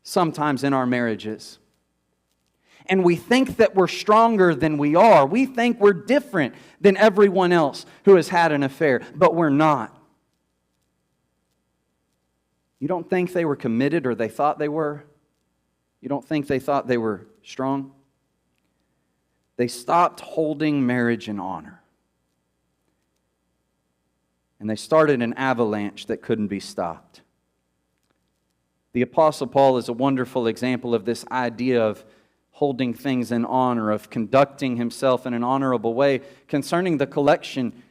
sometimes in our marriages. And we think that we're stronger than we are. We think we're different than everyone else who has had an affair, but we're not. You don't think they were committed or they thought they were? You don't think they thought they were strong? They stopped holding marriage in honor. And they started an avalanche that couldn't be stopped. The Apostle Paul is a wonderful example of this idea of holding things in honor, of conducting himself in an honorable way. Concerning the collection,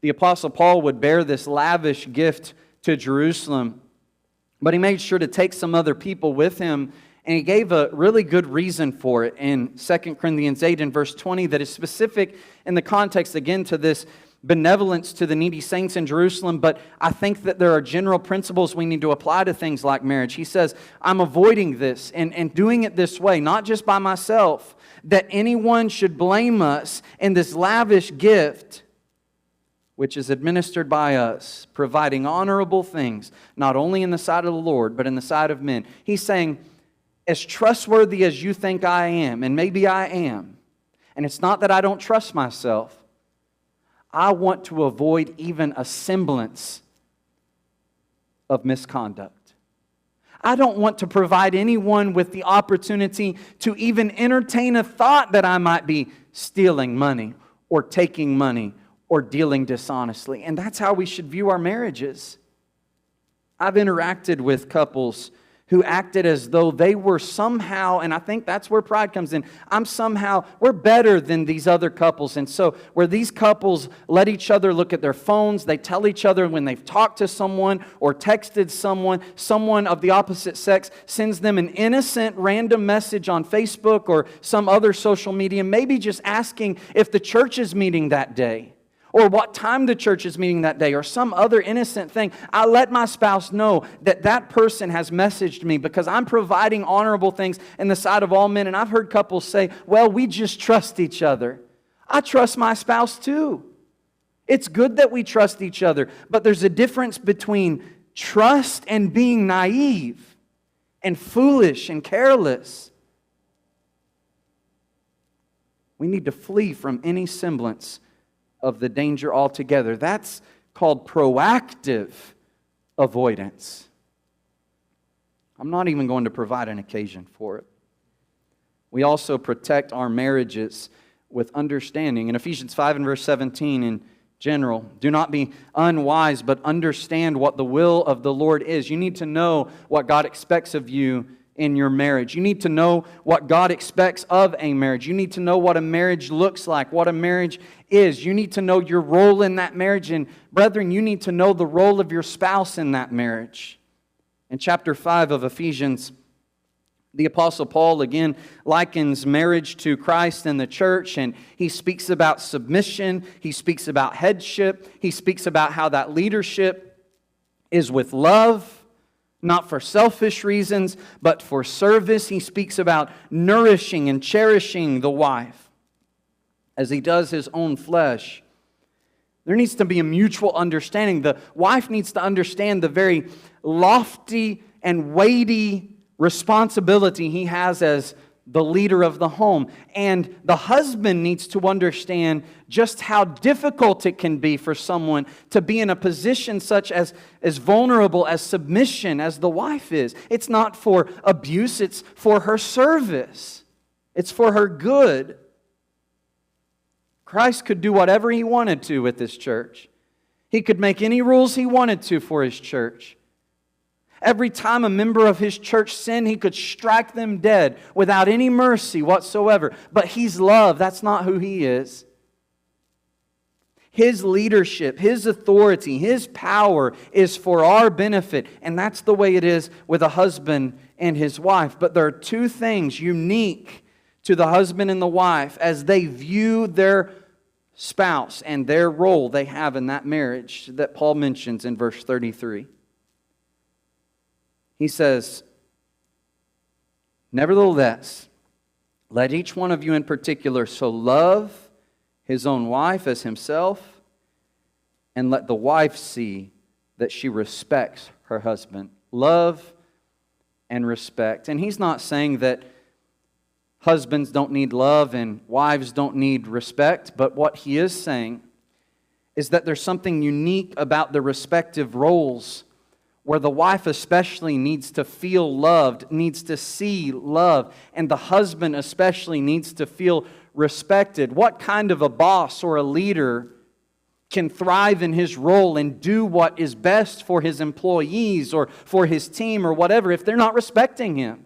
the Apostle Paul would bear this lavish gift to Jerusalem, but he made sure to take some other people with him, and he gave a really good reason for it in 2 Corinthians 8 and verse 20 that is specific in the context, again, to this benevolence to the needy saints in Jerusalem, but I think that there are general principles we need to apply to things like marriage. He says, I'm avoiding this and doing it this way, not just by myself, that anyone should blame us in this lavish gift which is administered by us, providing honorable things, not only in the sight of the Lord, but in the sight of men. He's saying, as trustworthy as you think I am, and maybe I am, and it's not that I don't trust myself, I want to avoid even a semblance of misconduct. I don't want to provide anyone with the opportunity to even entertain a thought that I might be stealing money or taking money or dealing dishonestly. And that's how we should view our marriages. I've interacted with couples who acted as though they were somehow, and I think that's where pride comes in, we're better than these other couples. And so where these couples let each other look at their phones, they tell each other when they've talked to someone or texted someone of the opposite sex sends them an innocent random message on Facebook or some other social media, maybe just asking if the church is meeting that day, or what time the church is meeting that day, or some other innocent thing. I let my spouse know that that person has messaged me because I'm providing honorable things in the sight of all men. And I've heard couples say, well, we just trust each other. I trust my spouse too. It's good that we trust each other, but there's a difference between trust and being naive and foolish and careless. We need to flee from any semblance of the danger altogether. That's called proactive avoidance. I'm not even going to provide an occasion for it. We also protect our marriages with understanding. In Ephesians 5 and verse 17 in general, do not be unwise, but understand what the will of the Lord is. You need to know what God expects of you in your marriage. You need to know what God expects of a marriage. You need to know what a marriage looks like, what a marriage is. You need to know your role in that marriage. And brethren, you need to know the role of your spouse in that marriage. In chapter 5 of Ephesians, the Apostle Paul again likens marriage to Christ and the church, and he speaks about submission, he speaks about headship, he speaks about how that leadership is with love, not for selfish reasons, but for service. He speaks about nourishing and cherishing the wife as he does his own flesh. There needs to be a mutual understanding. The wife needs to understand the very lofty and weighty responsibility he has as the leader of the home. And the husband needs to understand just how difficult it can be for someone to be in a position such as vulnerable as submission as the wife is. It's not for abuse, it's for her service. It's for her good. Christ could do whatever he wanted to with this church. He could make any rules he wanted to for his church. Every time a member of his church sinned, he could strike them dead without any mercy whatsoever. But he's love. That's not who he is. His leadership, his authority, his power is for our benefit. And that's the way it is with a husband and his wife. But there are two things unique to the husband and the wife as they view their spouse and their role they have in that marriage that Paul mentions in verse 33. He says, nevertheless, let each one of you in particular so love his own wife as himself, and let the wife see that she respects her husband. Love and respect. And he's not saying that husbands don't need love and wives don't need respect, but what he is saying is that there's something unique about the respective roles where the wife especially needs to feel loved, needs to see love, and the husband especially needs to feel respected. What kind of a boss or a leader can thrive in his role and do what is best for his employees or for his team or whatever if they're not respecting him?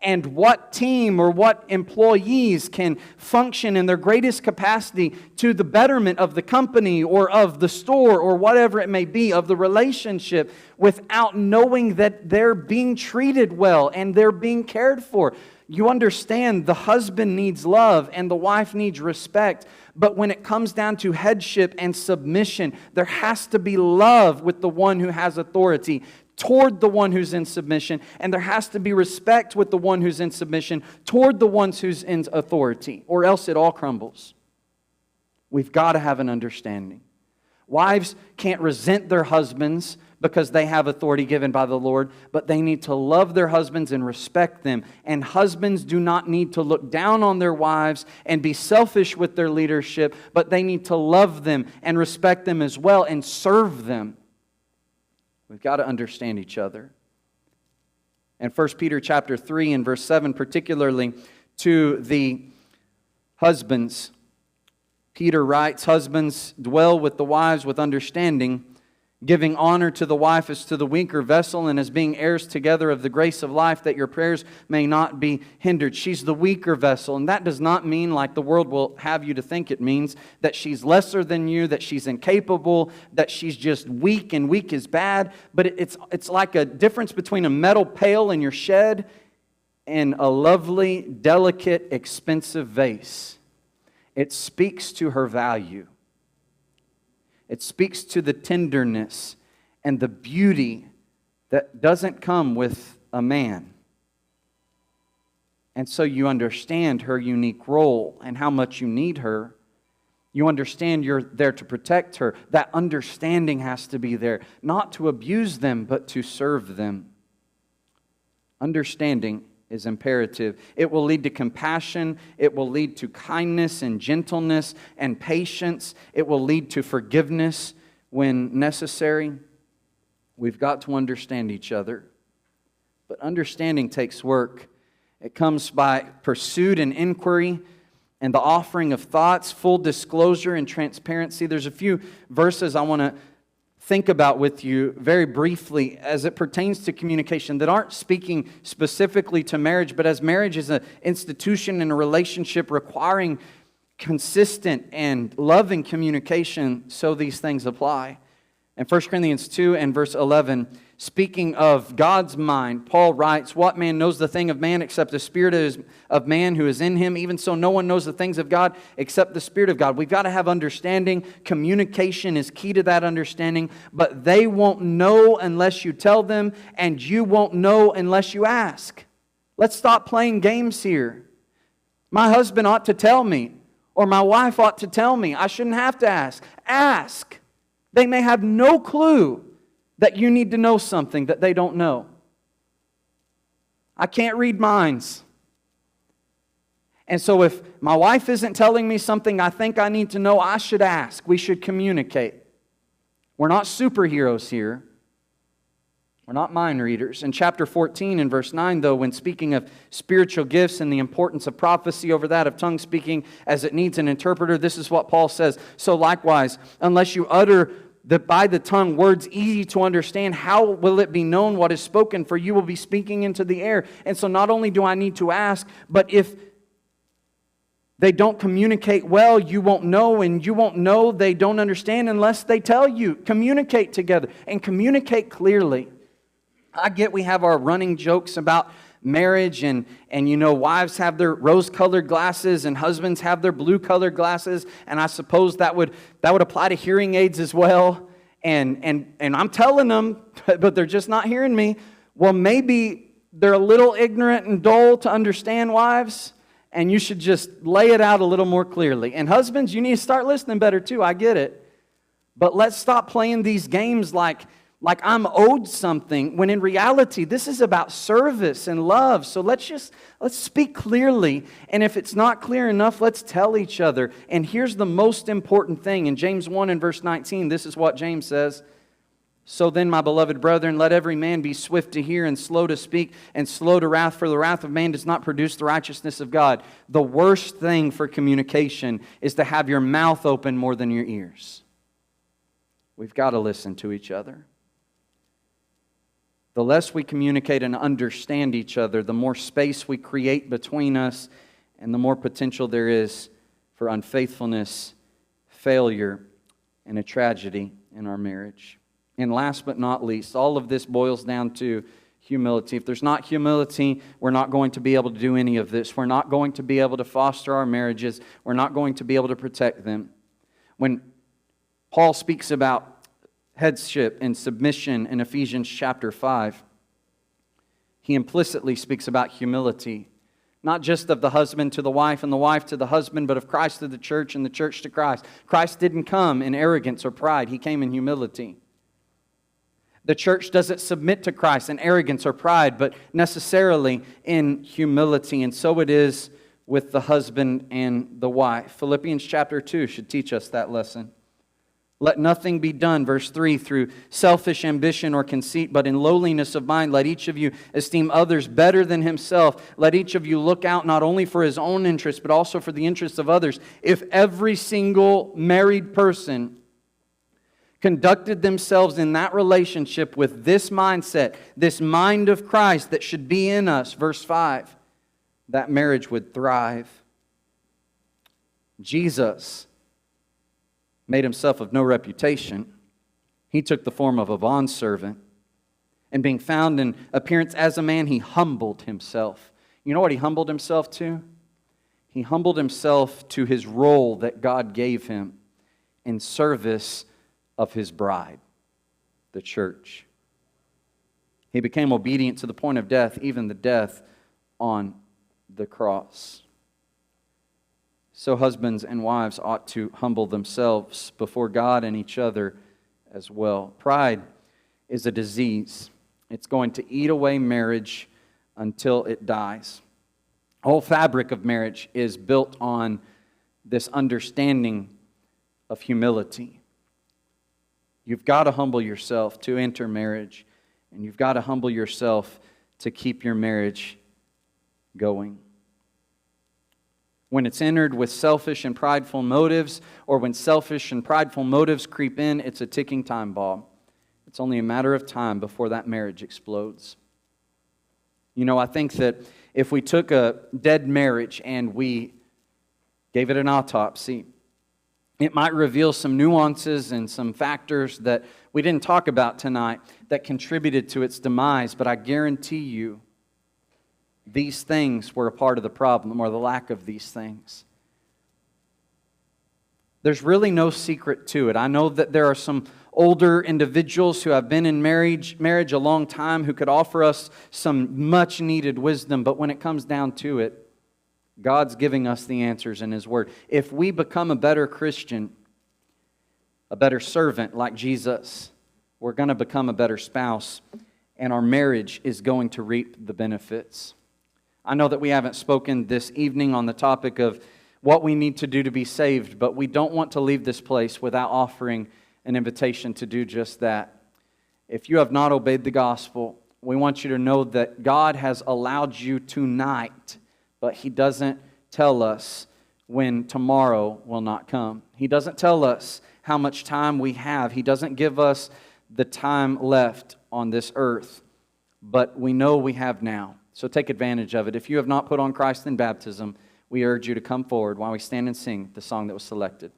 And what team or what employees can function in their greatest capacity to the betterment of the company or of the store or whatever it may be, of the relationship, without knowing that they're being treated well and they're being cared for? You understand the husband needs love and the wife needs respect. But when it comes down to headship and submission, there has to be love with the one who has authority toward the one who's in submission. And there has to be respect with the one who's in submission toward the ones who's in authority. Or else it all crumbles. We've got to have an understanding. Wives can't resent their husbands because they have authority given by the Lord, but they need to love their husbands and respect them. And husbands do not need to look down on their wives and be selfish with their leadership, but they need to love them and respect them as well and serve them. We've got to understand each other. And 1 Peter chapter 3 and verse 7, particularly to the husbands, Peter writes, "Husbands, dwell with the wives with understanding, giving honor to the wife as to the weaker vessel, and as being heirs together of the grace of life, that your prayers may not be hindered." She's the weaker vessel, and that does not mean, like the world will have you to think it means, that she's lesser than you, that she's incapable, that she's just weak, and weak is bad. But it's like a difference between a metal pail in your shed and a lovely, delicate, expensive vase. It speaks to her value. It speaks to the tenderness and the beauty that doesn't come with a man. And so you understand her unique role and how much you need her. You understand you're there to protect her. That understanding has to be there, not to abuse them, but to serve them. Understanding is imperative. It will lead to compassion. It will lead to kindness and gentleness and patience. It will lead to forgiveness when necessary. We've got to understand each other. But understanding takes work. It comes by pursuit and inquiry and the offering of thoughts, full disclosure and transparency. There's a few verses I want to think about with you very briefly as it pertains to communication that aren't speaking specifically to marriage, but as marriage is an institution and a relationship requiring consistent and loving communication, so these things apply. In 1 Corinthians 2 and verse 11, speaking of God's mind, Paul writes, "What man knows the thing of man except the spirit of man who is in him? Even so, no one knows the things of God except the Spirit of God." We've got to have understanding. Communication is key to that understanding. But they won't know unless you tell them, and you won't know unless you ask. Let's stop playing games here. My husband ought to tell me, or my wife ought to tell me. I shouldn't have to ask. Ask. They may have no clue that you need to know something that they don't know. I can't read minds. And so if my wife isn't telling me something I think I need to know, I should ask. We should communicate. We're not superheroes here. We're not mind readers. In chapter 14 and verse 9, though, when speaking of spiritual gifts and the importance of prophecy over that of tongue speaking as it needs an interpreter, this is what Paul says. "So likewise, unless you utter by the tongue words easy to understand, how will it be known what is spoken? For you will be speaking into the air." And so not only do I need to ask, but if they don't communicate well, you won't know, and you won't know they don't understand unless they tell you. Communicate together and communicate clearly. I get we have our running jokes about marriage and you know, wives have their rose-colored glasses and husbands have their blue-colored glasses, and I suppose that would apply to hearing aids as well. And I'm telling them, but they're just not hearing me. Well, maybe they're a little ignorant and dull to understand, wives, and you should just lay it out a little more clearly. And husbands, you need to start listening better too. I get it. But let's stop playing these games like I'm owed something, when in reality, this is about service and love. So let's speak clearly. And if it's not clear enough, let's tell each other. And here's the most important thing. In James 1 and verse 19, this is what James says. "So then, my beloved brethren, let every man be swift to hear and slow to speak and slow to wrath, for the wrath of man does not produce the righteousness of God." The worst thing for communication is to have your mouth open more than your ears. We've got to listen to each other. The less we communicate and understand each other, the more space we create between us, and the more potential there is for unfaithfulness, failure, and a tragedy in our marriage. And last but not least, all of this boils down to humility. If there's not humility, we're not going to be able to do any of this. We're not going to be able to foster our marriages. We're not going to be able to protect them. When Paul speaks about headship and submission in Ephesians chapter 5, he implicitly speaks about humility. Not just of the husband to the wife and the wife to the husband, but of Christ to the church and the church to Christ. Christ didn't come in arrogance or pride. He came in humility. The church doesn't submit to Christ in arrogance or pride, but necessarily in humility. And so it is with the husband and the wife. Philippians chapter 2 should teach us that lesson. Let nothing be done, verse 3, through selfish ambition or conceit, but in lowliness of mind, let each of you esteem others better than himself. Let each of you look out not only for his own interests, but also for the interests of others. If every single married person conducted themselves in that relationship with this mindset, this mind of Christ that should be in us, verse 5, that marriage would thrive. Jesus made himself of no reputation. He took the form of a bondservant, and being found in appearance as a man, he humbled himself. You know what he humbled himself to? He humbled himself to his role that God gave him in service of his bride, the church. He became obedient to the point of death, even the death on the cross. So husbands and wives ought to humble themselves before God and each other as well. Pride is a disease. It's going to eat away marriage until it dies. The whole fabric of marriage is built on this understanding of humility. You've got to humble yourself to enter marriage, and you've got to humble yourself to keep your marriage going. When it's entered with selfish and prideful motives, or when selfish and prideful motives creep in, it's a ticking time bomb. It's only a matter of time before that marriage explodes. You know, I think that if we took a dead marriage and we gave it an autopsy, it might reveal some nuances and some factors that we didn't talk about tonight that contributed to its demise, but I guarantee you, these things were a part of the problem, or the lack of these things. There's really no secret to it. I know that there are some older individuals who have been in marriage a long time who could offer us some much needed wisdom, but when it comes down to it, God's giving us the answers in His Word. If we become a better Christian, a better servant like Jesus, we're going to become a better spouse, and our marriage is going to reap the benefits. I know that we haven't spoken this evening on the topic of what we need to do to be saved, but we don't want to leave this place without offering an invitation to do just that. If you have not obeyed the gospel, we want you to know that God has allowed you tonight, but He doesn't tell us when tomorrow will not come. He doesn't tell us how much time we have. He doesn't give us the time left on this earth, but we know we have now. So take advantage of it. If you have not put on Christ in baptism, we urge you to come forward while we stand and sing the song that was selected.